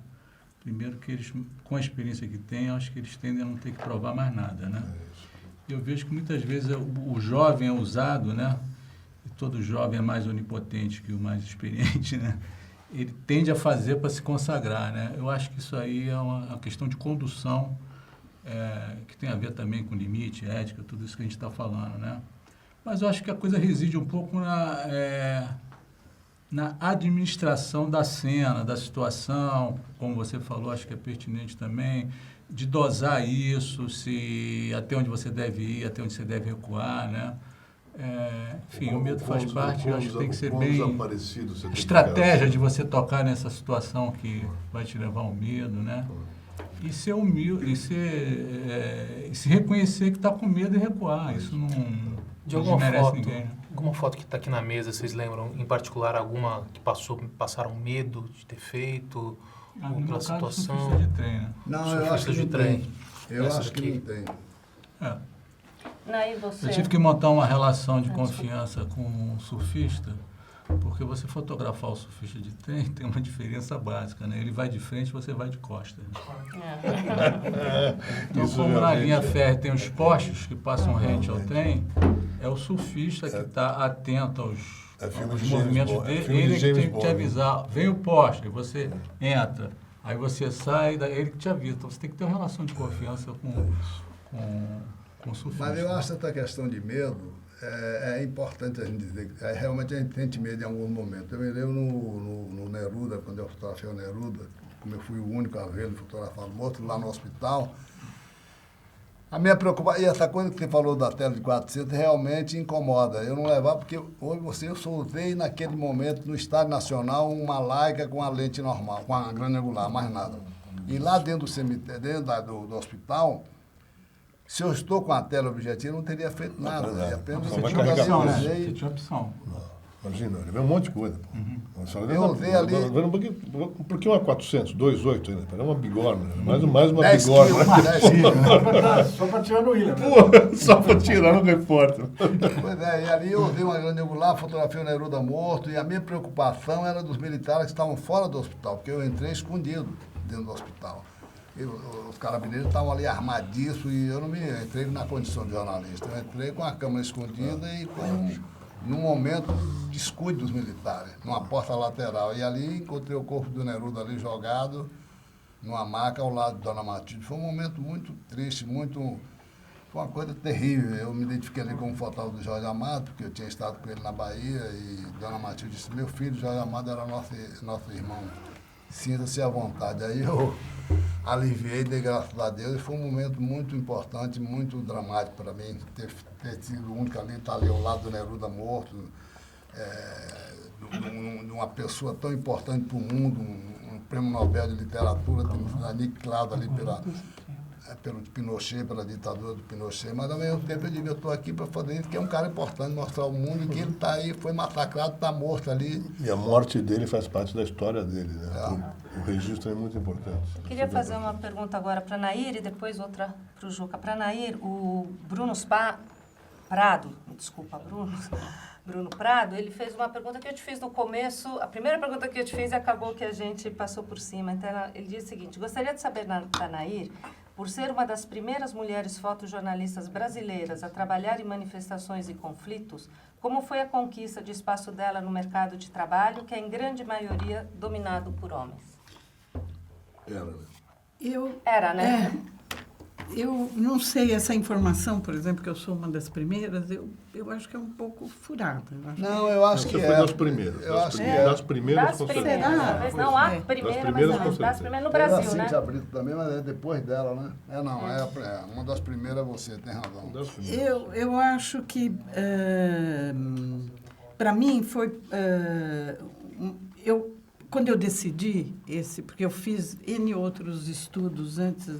Primeiro que eles, com a experiência que têm, eu acho que eles tendem a não ter que provar mais nada, né? Eu vejo que muitas vezes o jovem é usado, né? E todo jovem é mais onipotente que o mais experiente, né? Ele tende a fazer para se consagrar, né? Eu acho que isso aí é uma questão de condução, que tem a ver também com limite, ética, tudo isso que a gente está falando, né? Mas eu acho que a coisa reside um pouco na administração da cena, da situação, como você falou, acho que é pertinente também, de dosar isso, até onde você deve ir, até onde você deve recuar, né? Enfim, o medo faz parte, eu acho que tem que ser bem estratégia de você tocar nessa situação que vai te levar ao medo, né? E ser humilde, e se reconhecer que está com medo e recuar, isso não... De alguma merece foto, ninguém, né? alguma foto que está aqui na mesa, vocês lembram, em particular, alguma que passaram medo de ter feito, ou pela situação? Surfista de trem, né? Não, eu acho que de não trem. tem. Eu acho que não tem. Aí você... Eu tive que montar uma relação de confiança com um surfista, porque você fotografar o surfista de trem tem uma diferença básica, né? Ele vai de frente, você vai de costas. Então, Isso como na realmente linha férrea tem os postes que passam rente ao trem, é o surfista que está atento aos movimentos dele, ele que tem que te avisar, vem o poste, você entra, aí você sai, ele que te avisa. Então, você tem que ter uma relação de confiança com o surfista. Mas eu acho que essa questão de medo é importante a gente dizer que realmente a gente tem medo em alguns momentos. Eu me lembro no Neruda, quando eu fotografei o Neruda, como eu fui o único a vê-lo fotografado morto lá no hospital, a minha preocupação, e essa coisa que você falou da tela de 400 realmente incomoda. Eu não levava, porque hoje eu só usei naquele momento no Estádio Nacional uma Leica com a lente normal, com a grande angular, mais nada. E lá dentro do cemitério, dentro do hospital, se eu estou com a tela objetiva, eu não teria feito nada. Apenas Você tinha opção. Imagina, ele vê um monte de coisa. Eu usei ali... Por que uma 400? 2.8 ainda? Era uma bigorna. Mais uma 10 bigorna. quilos, Só para tirar no William. Só para tirar no repórter. Pois é, e ali eu usei uma grande angular, fotografei o Neruda morto, e a minha preocupação era dos militares que estavam fora do hospital, porque eu entrei escondido dentro do hospital. Os carabineiros estavam ali armadiços e eu não me entrei na condição de jornalista. Eu entrei com a câmera escondida e num momento de descuido dos militares, numa porta lateral. E ali encontrei o corpo do Neruda ali jogado numa maca ao lado de Dona Matilde. Foi um momento muito triste, foi uma coisa terrível. Eu me identifiquei ali como fotógrafo do Jorge Amado, porque eu tinha estado com ele na Bahia e Dona Matilde disse, meu filho, Jorge Amado era nosso irmão. sinta-se à vontade. Aí eu aliviei, dei graças a Deus, e foi um momento muito importante, muito dramático para mim, ter sido o único ali, estar ali ao lado do Neruda morto, de uma pessoa tão importante para o mundo, um prêmio Nobel de Literatura, aniquilado ali pelo Pinochet, pela ditadura do Pinochet, mas ao mesmo tempo eu digo, eu estou aqui para fazer isso, que é um cara importante, mostrar ao mundo que ele está aí, foi massacrado, está morto ali. E a morte dele faz parte da história dele, né? O registro é muito importante. Eu queria fazer uma pergunta agora para a Nair e depois outra para o Juca. Para a Nair, o Bruno Prado, desculpa, Bruno Prado, ele fez uma pergunta que eu te fiz no começo, a primeira pergunta que eu te fiz e acabou que a gente passou por cima. Então, ele diz o seguinte: gostaria de saber da Nair, por ser uma das primeiras mulheres fotojornalistas brasileiras a trabalhar em manifestações e conflitos, como foi a conquista de espaço dela no mercado de trabalho, que é em grande maioria dominado por homens? Era, né? Eu não sei essa informação, por exemplo, que eu sou uma das primeiras, eu acho que é um pouco furada. Não, eu acho que foi das primeiras. Das primeiras, com certeza. Talvez não a primeira, mas das primeiras no Brasil, né? Cíntia Brito também, mas é depois dela, né? É uma das primeiras você, tem razão. Eu acho que, para mim, foi... quando eu decidi porque eu fiz N outros estudos antes,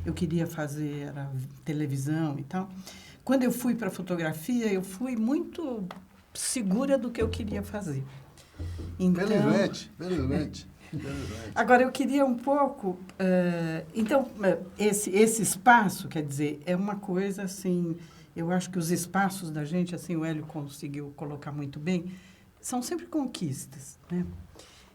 eu queria fazer era televisão e tal. Quando eu fui para a fotografia, eu fui muito segura do que eu queria fazer. Então, Felizmente. Agora, eu queria um pouco... então, esse espaço, quer dizer, é uma coisa assim... Eu acho que os espaços da gente, assim, o Hélio conseguiu colocar muito bem, são sempre conquistas, né?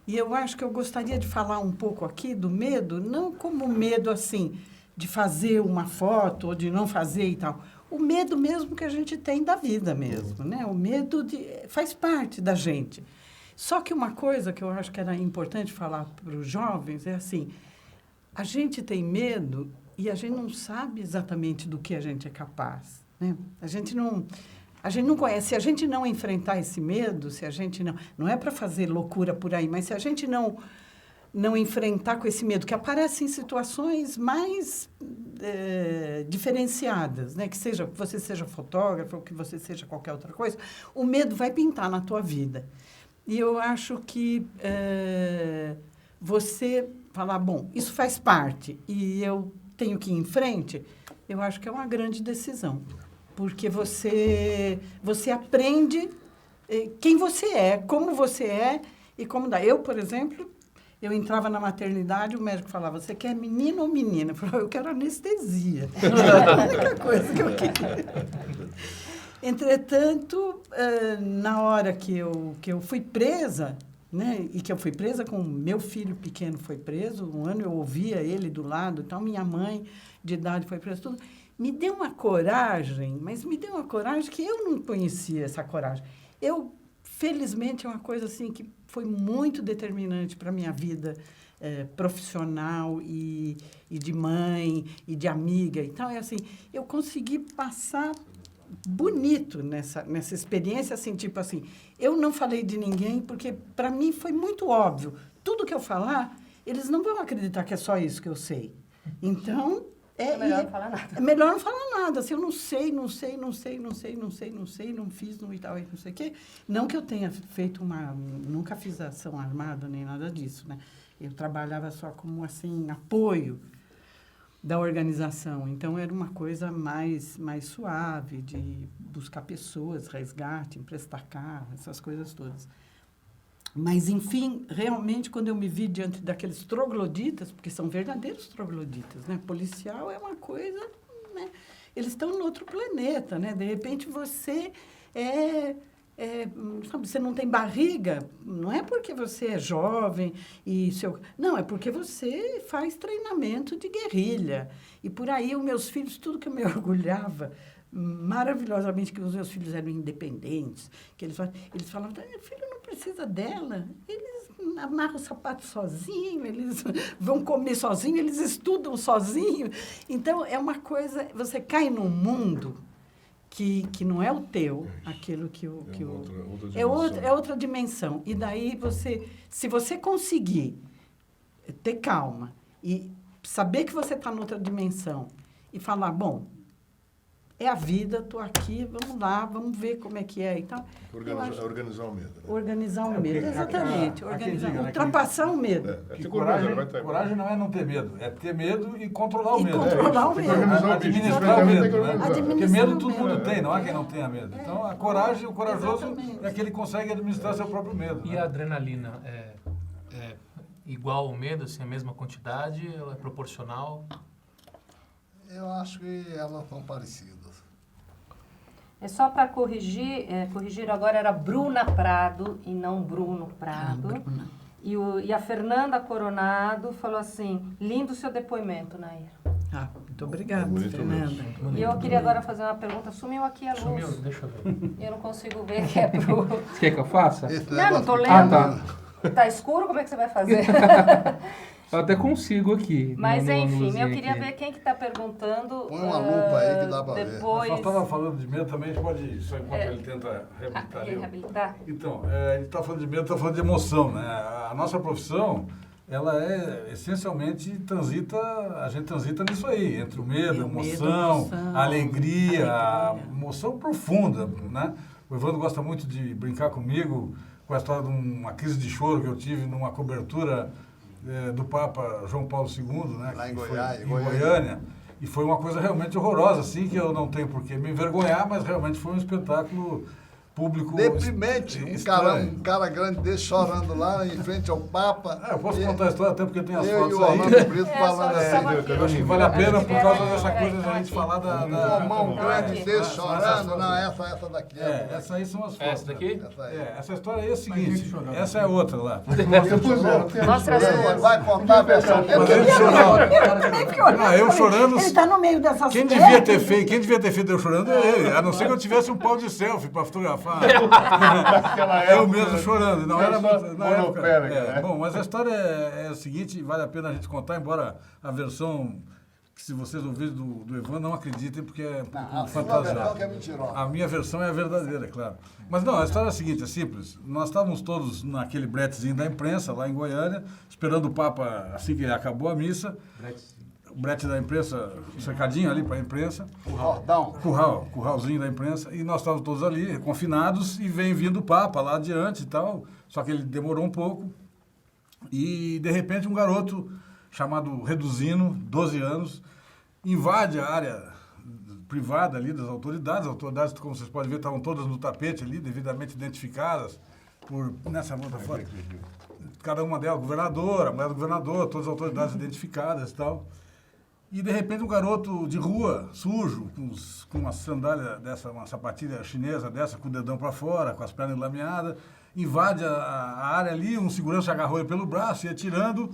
E eu acho que eu gostaria de falar um pouco aqui do medo, não como medo, assim, de fazer uma foto ou de não fazer e tal. O medo mesmo que a gente tem da vida mesmo, né? O medo faz parte da gente. Só que uma coisa que eu acho que era importante falar para os jovens é assim, a gente tem medo e a gente não sabe exatamente do que a gente é capaz, né? A gente não conhece. Se a gente não enfrentar esse medo, se a gente não é para fazer loucura por aí, mas se a gente não enfrentar com esse medo, que aparece em situações mais diferenciadas, né? Que você seja fotógrafo ou que você seja qualquer outra coisa, o medo vai pintar na tua vida. E eu acho que você falar, bom, isso faz parte e eu tenho que ir em frente, eu acho que é uma grande decisão. Porque você aprende quem você é, como você é e como dá. Eu, por exemplo, eu entrava na maternidade, o médico falava, você quer menino ou menina? Eu falava, eu quero anestesia. Era a única coisa que eu queria. Entretanto, na hora que eu fui presa, né, e que eu fui presa com meu filho pequeno foi preso, um ano eu ouvia ele do lado, então minha mãe de idade foi presa, tudo. Me deu uma coragem, mas me deu uma coragem que eu não conhecia essa coragem. Felizmente, é uma coisa assim que foi muito determinante para a minha vida profissional e de mãe e de amiga. Então, é assim, eu consegui passar bonito nessa experiência, assim, tipo assim, eu não falei de ninguém porque, para mim, foi muito óbvio. Tudo que eu falar, eles não vão acreditar que é só isso que eu sei. Então... É melhor não falar nada. É melhor não falar nada. Assim, eu não fiz, não e tal, não sei o quê. Não que eu tenha feito nunca fiz ação armada, nem nada disso, né? Eu trabalhava só como, assim, apoio da organização. Então, era uma coisa mais suave, de buscar pessoas, resgate, emprestar carro, essas coisas todas. Mas, enfim, realmente, quando eu me vi diante daqueles trogloditas, porque são verdadeiros trogloditas, né? Policial é uma coisa, né? Eles estão em outro planeta, né? De repente, você sabe, você não tem barriga, não é porque você é jovem não, é porque você faz treinamento de guerrilha. E por aí, os meus filhos, tudo que eu me orgulhava, maravilhosamente, que os meus filhos eram independentes, que eles falavam, filho não precisa dela, eles amarram o sapato sozinho, eles vão comer sozinho, eles estudam sozinho. Então, é uma coisa, você cai num mundo que não é o teu, aquilo que é outra dimensão. E daí, se você conseguir ter calma e saber que você está noutra dimensão e falar, bom, é a vida, estou aqui, vamos lá, vamos ver como é que é e tal. Organizar o medo. Né? Organizar o medo, exatamente. Organizar, ultrapassar o medo. Que coragem não é não ter medo, é ter medo e controlar o medo. Controlar o medo. Administrar o medo, né? Porque Administrar medo o todo medo. mundo tem, não há quem não tenha medo. Então, a coragem, o corajoso Exatamente. é que ele consegue administrar seu próprio medo. E né? a adrenalina é igual ao medo, assim, a mesma quantidade? Ela é proporcional? Eu acho que elas são parecidas. É só para corrigir agora era Bruna Prado e não Bruno Prado. Bruna. E a Fernanda Coronado falou assim, lindo o seu depoimento, Nair. Muito obrigada, Bonito Fernanda. E eu queria agora fazer uma pergunta, sumiu aqui a luz. Sumiu? Deixa eu ver. Eu não consigo ver que é pro... Você quer que eu faça? Não tô lendo. Ah, Tá escuro? Como é que você vai fazer? Eu até consigo aqui. Mas enfim, luzinha eu queria aqui. ver quem que tá perguntando. Põe uma lupa aí que dá pra ver. Depois... Nós estávamos falando de medo também, a gente pode, só enquanto ele tenta reabilitar. Reabilitar? Então, ele está falando de medo, está falando de emoção, né? A nossa profissão, ela é essencialmente a gente transita nisso aí, entre o medo, a emoção, a alegria, a emoção profunda, né? O Evandro gosta muito de brincar comigo com a história de uma crise de choro que eu tive numa cobertura do Papa João Paulo II, né? Lá em que foi Goiânia. em Goiânia. E foi uma coisa realmente horrorosa, assim, que eu não tenho por que me envergonhar, mas realmente foi um espetáculo público Deprimente. Um cara grande desse chorando lá em frente ao Papa. Eu posso contar a história até porque tem as Eu e fotos o aí. Orlando Brito falando só assim. estava aqui. Eu acho que vale a pena por causa dessa Peraí, coisa da gente falar da... Um mão grande aqui. desse chorando. Não, essa daqui. Essa aí são as fotos. Essa daqui? Essa aí. Essa história aí é a seguinte, essa é outra lá. Mostra Ele vai contar a versão dele. Mas ele chorando. Eu chorando. Ele está no meio dessas Quem devia ter feito eu chorando é ele, a não ser que eu tivesse um pau de selfie para fotografar. Eu mesmo chorando, não era muito. Na época, bom, mas a história é a seguinte, vale a pena a gente contar, embora a versão que se vocês ouvirem do Evandro, não acreditem, porque é um pouco fantasiada. que é mentirosa. A minha versão é a verdadeira, é claro. Mas não, a história é a seguinte, é simples. Nós estávamos todos naquele bretezinho da imprensa, lá em Goiânia, esperando o Papa, assim que acabou a missa. O brete da imprensa, um cercadinho ali para a imprensa. Curralzinho da imprensa. E nós estávamos todos ali, confinados, e vem vindo o Papa lá adiante e tal. Só que ele demorou um pouco. E, de repente, um garoto chamado Reduzino, 12 anos, invade a área privada ali das autoridades. As autoridades, como vocês podem ver, estavam todas no tapete ali, devidamente identificadas nessa outra foto. Cada uma delas, governadora, a mulher do governador, todas as autoridades identificadas e tal. E, de repente, um garoto de rua, sujo, com uma sandália dessa, uma sapatilha chinesa dessa, com o dedão para fora, com as pernas lameadas, invade a área ali, um segurança agarrou ele pelo braço e atirando,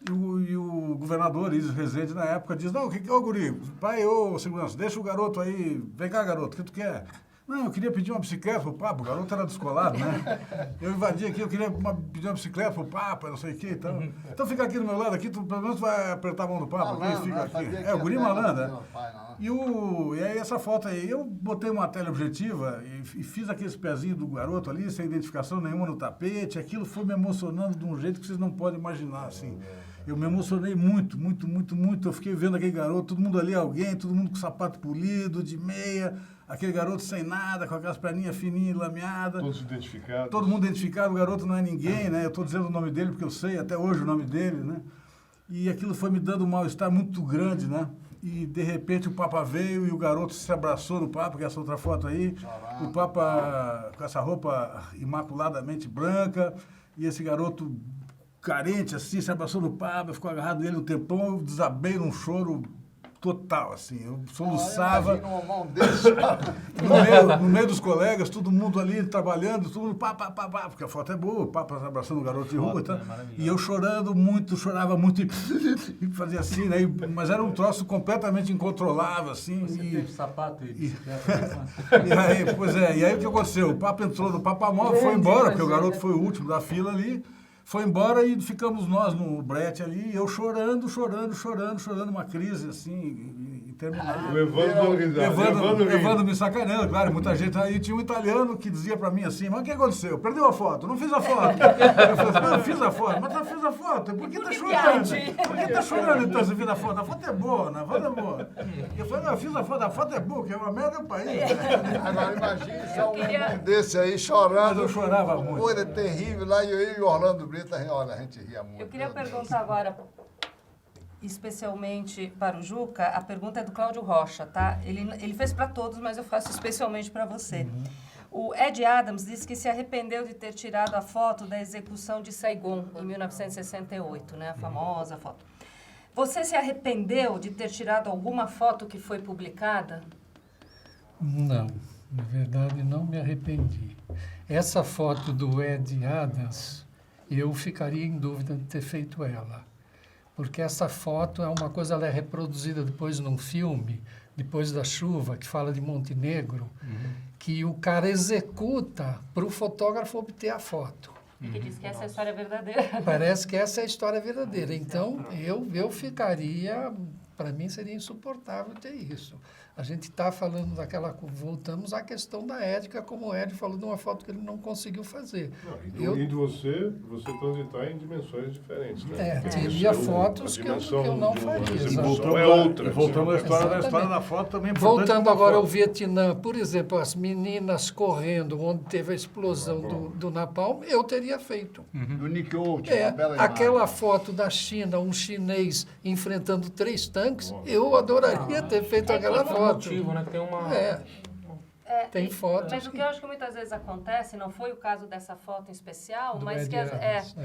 e o governador, Isis Rezende, na época, diz, não, o que é o guri? Pai, ô segurança, deixa o garoto aí, vem cá, garoto, o que tu quer? Não, eu queria pedir uma bicicleta pro Papa, o garoto era descolado, né? Eu invadi aqui, eu queria pedir uma bicicleta pro Papa, não sei o que e tal. Então fica aqui do meu lado, aqui, pelo menos tu vai apertar a mão do Papa, Malandro, fica né? aqui. Sabia O que guri ia malandro, ter né? meu pai, não. E aí essa foto aí, eu botei uma teleobjetiva e fiz aqueles pezinhos do garoto ali, sem identificação nenhuma no tapete, aquilo foi me emocionando de um jeito que vocês não podem imaginar, assim. Eu me emocionei muito, muito, muito, muito. Eu fiquei vendo aquele garoto, todo mundo ali, alguém, todo mundo com sapato polido, de meia, aquele garoto sem nada, com aquelas perninhas fininhas, lameadas. Todos identificados. Todo mundo identificado, o garoto não é ninguém, né? Eu estou dizendo o nome dele porque eu sei até hoje o nome dele, né? E aquilo foi me dando um mal-estar muito grande, né? E, de repente, o Papa veio e o garoto se abraçou no Papa, que é essa outra foto aí. O Papa com essa roupa imaculadamente branca e esse garoto carente, assim, se abraçou no Papa, ficou agarrado nele um tempão, eu desabei num choro total, assim, eu soluçava. No meio dos colegas, todo mundo ali trabalhando, todo mundo pá, porque a foto é boa, o Papa abraçando o garoto de rua e tal. E eu chorando muito, chorava muito e fazia assim, né? Mas era um troço completamente incontrolável, assim. Você teve sapato e e aí o que aconteceu? O Papa entrou no Papa Móvel, foi embora, porque o garoto foi o último da fila ali. Foi embora e ficamos nós no brete ali, eu chorando, uma crise assim, interminável. O Evandro deu risada. Evandro me sacaneando, claro, muita gente. Aí tinha um italiano que dizia pra mim assim, mas o que aconteceu? Perdeu a foto? Não fiz a foto. Eu falei assim, não, fiz a foto. Mas não fiz a foto. foto? Por que tá que chorando? perde? Por que tá chorando então você viu a foto? A foto é boa, a foto é boa. Eu falei, não, eu fiz a foto é boa, que é uma merda do país. Agora imagine só um queria- irmão desse aí chorando. Mas eu chorava muito. Coisa terrível lá, e eu e o Orlando Brito, olha, a gente ria muito. Eu queria meu Deus. perguntar agora, especialmente para o Juca, a pergunta é do Cláudio Rocha, tá? Ele fez para todos, mas eu faço especialmente para você. O Ed Adams disse que se arrependeu de ter tirado a foto da execução de Saigon, em 1968, né? A famosa foto. Você se arrependeu de ter tirado alguma foto que foi publicada? Não, na verdade não me arrependi. Essa foto do Ed Adams, eu ficaria em dúvida de ter feito ela. Porque essa foto é uma coisa, ela é reproduzida depois num filme, Depois da Chuva, que fala de Montenegro, que o cara executa para o fotógrafo obter a foto. E que diz que essa é a história verdadeira. Parece que essa é a história verdadeira. Então, eu ficaria... Para mim seria insuportável ter isso. A gente está falando daquela... Voltamos à questão da ética, como o Ed falou de uma foto que ele não conseguiu fazer. Não, e de você transitar em dimensões diferentes. Né? Porque teria você- fotos a que eu dimensão não de faria, uma exato. execução é outra. E voltando à história, da Exatamente. história da foto também é importante. Voltando uma agora ao foto. Vietnã, por exemplo, as meninas correndo, onde teve a explosão do Napalm, eu teria feito. Do Nick Out, É, uma bela aquela imagem. foto da China, um chinês enfrentando 3 tanques, eu adoraria ter feito aquela Tem um foto. motivo, né? Que tem uma... Tem fotos Mas o que eu acho que muitas vezes acontece, não foi o caso dessa foto em especial, do mas Ed que, Adams.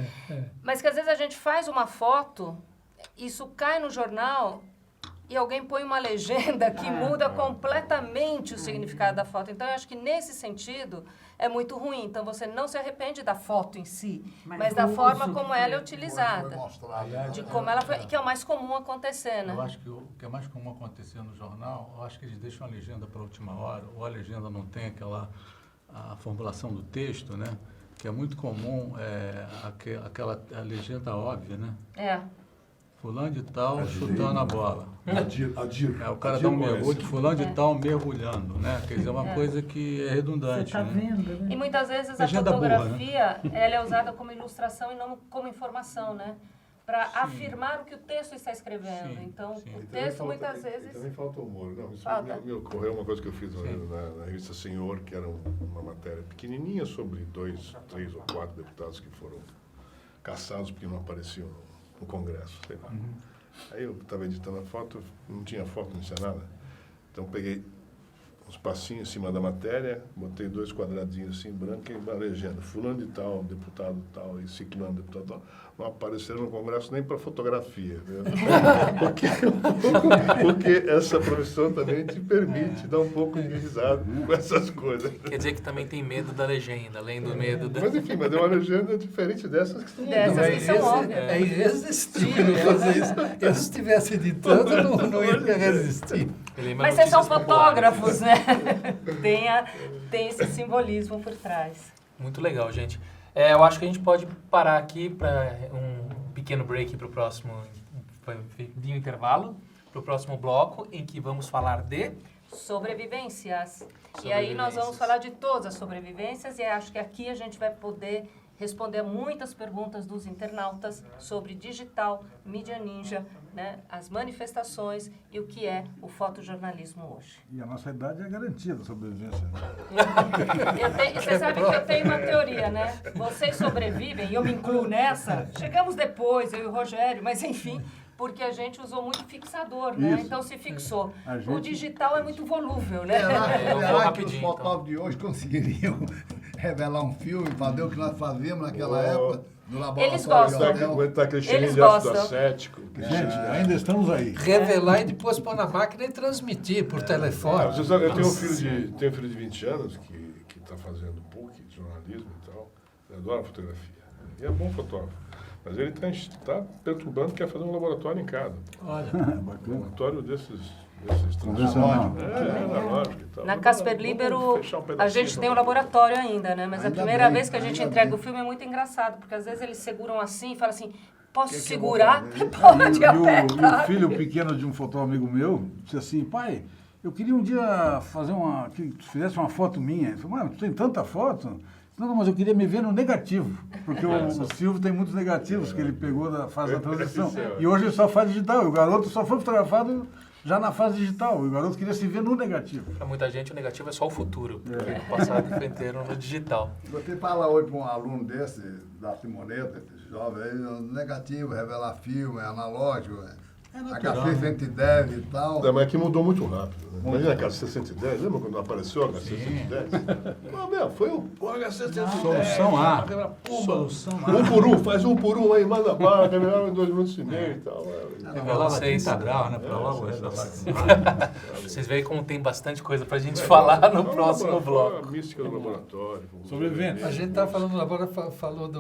mas que às vezes a gente faz uma foto, isso cai no jornal e alguém põe uma legenda que muda completamente o significado da foto. Então, eu acho que nesse sentido é muito ruim. Então, você não se arrepende da foto em si, mas da do forma uso como que ela é Foi utilizada. mostrado. De como ela foi, que é o mais comum acontecer, né? Eu acho que o que é mais comum acontecer no jornal, eu acho que eles deixam a legenda para a última hora, ou a legenda não tem a formulação do texto, né? Que é muito comum, aquela a legenda óbvia, né? É. Fulano de tal chutando a bola. Adir. O cara dá um mergulho, fulano de tal mergulhando, né? Quer dizer, é uma coisa que é Você redundante, está né? vendo, né? E muitas vezes a Legenda burra, fotografia ela é usada como ilustração e não como informação, né? Para afirmar o que o texto está escrevendo. Sim, Então, sim. o E texto também muitas falta- vezes... E também falta humor. Não, isso Falta. me ocorreu uma coisa que eu fiz na revista Senhor, que era uma matéria pequenininha sobre 2, 3 ou 4 deputados que foram caçados porque não apareciam no Congresso, sei lá. Aí eu estava editando a foto, não tinha foto, não tinha nada. Então peguei uns passinhos em cima da matéria, botei 2 quadradinhos assim, branco e uma legenda. Fulano de tal, deputado tal, e ciclano, deputado tal. Não apareceram no Congresso nem para fotografia. Né? Porque essa profissão também te permite dar um pouco de risada com essas coisas. Quer dizer que também tem medo da legenda, além do medo da... Mas enfim, mas é uma legenda diferente dessas que estão Dessas que são óbvias. É irresistível fazer isso. Eu, se estivesse editando, não ia resistir. Lembra Mas vocês são notícias populares. fotógrafos, né? Tem esse simbolismo por trás. Muito legal, gente. Eu acho que a gente pode parar aqui para um pequeno break para o próximo de um intervalo, para o próximo bloco, em que vamos falar de... Sobrevivências. E aí nós vamos falar de todas as sobrevivências e acho que aqui a gente vai poder responder a muitas perguntas dos internautas sobre digital, mídia ninja, né, as manifestações e o que é o fotojornalismo hoje. E a nossa idade é garantida a sobrevivência. Você sabe que eu tenho uma teoria, né? Vocês sobrevivem, e eu me incluo nessa. Chegamos depois, eu e o Rogério, mas enfim, porque a gente usou muito fixador, né? Isso. Então se fixou. A O gente- digital é muito volúvel, né? eu vou Será que os rapidinho, então. fotógrafos de hoje conseguiriam revelar um filme, fazer o que nós fazíamos naquela época, no laboratório Eles gostam. de hotel? Aguentar aquele cheirinho Eles de ácido gostam. acético. Gente, ainda estamos aí. Revelar e depois pôr na máquina e transmitir por telefone. Você sabe, eu tenho um filho de 20 anos que está fazendo PUC, de jornalismo e tal. Ele adora fotografia. E é bom fotógrafo. Mas ele está perturbando, quer fazer um laboratório em casa. Olha, Um Bacana. laboratório desses Convencional. analógico e tal. Na Vamos- Casper vamos Libero, fechar um a pedacinho gente tem um pra- laboratório ainda, né? Mas a Ainda primeira bem, vez que a gente ainda entrega bem. o filme é muito engraçado, porque às vezes eles seguram assim e falam assim, posso Que eu vou segurar? fazer? Pode E o apertar. filho pequeno de um fotógrafo amigo meu disse assim, pai, eu queria um dia fazer que tu fizesse uma foto minha. Ele falou, mas tu tem tanta foto? Não, mas eu queria me ver no negativo, porque o Silvio tem muitos negativos que ele pegou da fase da transição. E hoje ele só faz digital, e o garoto só foi fotografado já na fase digital. O garoto queria se ver no negativo. Para muita gente, o negativo é só o futuro, porque o passado foi inteiro no digital. Você fala hoje para um aluno desse, da Simoneta, esse jovem aí, negativo, revelar filme, analógico, HC-110 e tal. Mas aqui mudou muito rápido. Né? Imagina a HC-110, lembra quando apareceu a HC-110? Foi o HC-110. Solução A. Solução A. Um por um, faz um por um aí, manda bala, caminhava em 2 minutos e meio e tal. Revelava 30 graus, né? Pra logo Vocês veem como tem bastante coisa pra gente falar no próximo bloco. A mística do laboratório. Sobrevivente. A gente estava falando agora, falou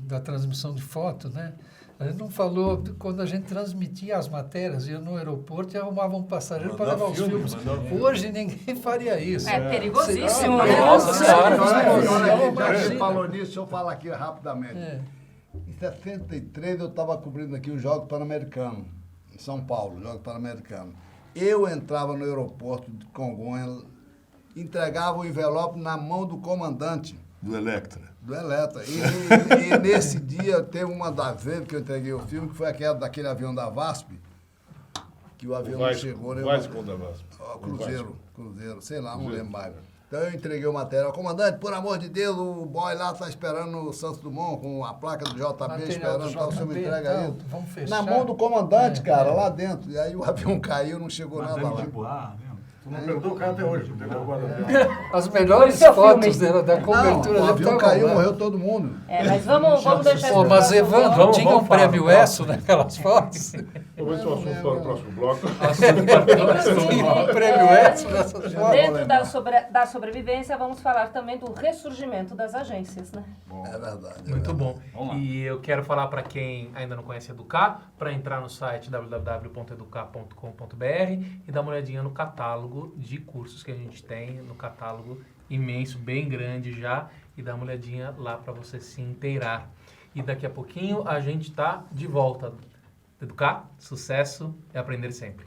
da transmissão de foto, né? A gente não falou quando a gente transmitia as matérias, ia no aeroporto e arrumava um passageiro para levar os filmes. Hoje ninguém faria isso. É perigosíssimo, né? Nossa Senhora. Você falou nisso, deixa eu falar aqui rapidamente. Em 73 eu estava cobrindo aqui os Jogos Pan-Americanos, em São Paulo, Jogos Pan-Americanos. Eu entrava no aeroporto de Congonha, entregava o envelope na mão do comandante. Do Electra. Do Electra. E nesse dia, teve uma das vezes que eu entreguei o filme, que foi aquela daquele avião da VASP, que o avião não chegou. Cruzeiro, sei lá, não lembro mais. Então eu entreguei o material. Comandante, por amor de Deus, o boy lá está esperando o Santos Dumont com a placa do JB esperando, então o senhor me entrega aí. Vamos fechar. Na mão do comandante, cara, lá dentro. E aí o avião caiu, não chegou nada lá. Tu não perdoou o cara até hoje, não pegou o guarda-dele. As melhores Seu fotos filme. da cobertura. Não, o avião caiu, morreu todo mundo. Mas vamos deixar Pô, isso mas pro próximo Evandro, bloco. tinha um prêmio ESSO naquelas fotos? Vamos ver se o assunto for no próximo bloco. Tinha um prêmio ESSO nessas fotos? Dentro da sobrevivência, vamos falar também do ressurgimento das agências, né? É verdade. Muito bom. E eu quero falar para quem ainda não conhece Educar, para entrar no site www.educar.com.br e dar uma olhadinha no catálogo de cursos que a gente tem, no catálogo imenso, bem grande já, e dar uma olhadinha lá para você se inteirar. E daqui a pouquinho a gente está de volta. Educar, sucesso e aprender sempre.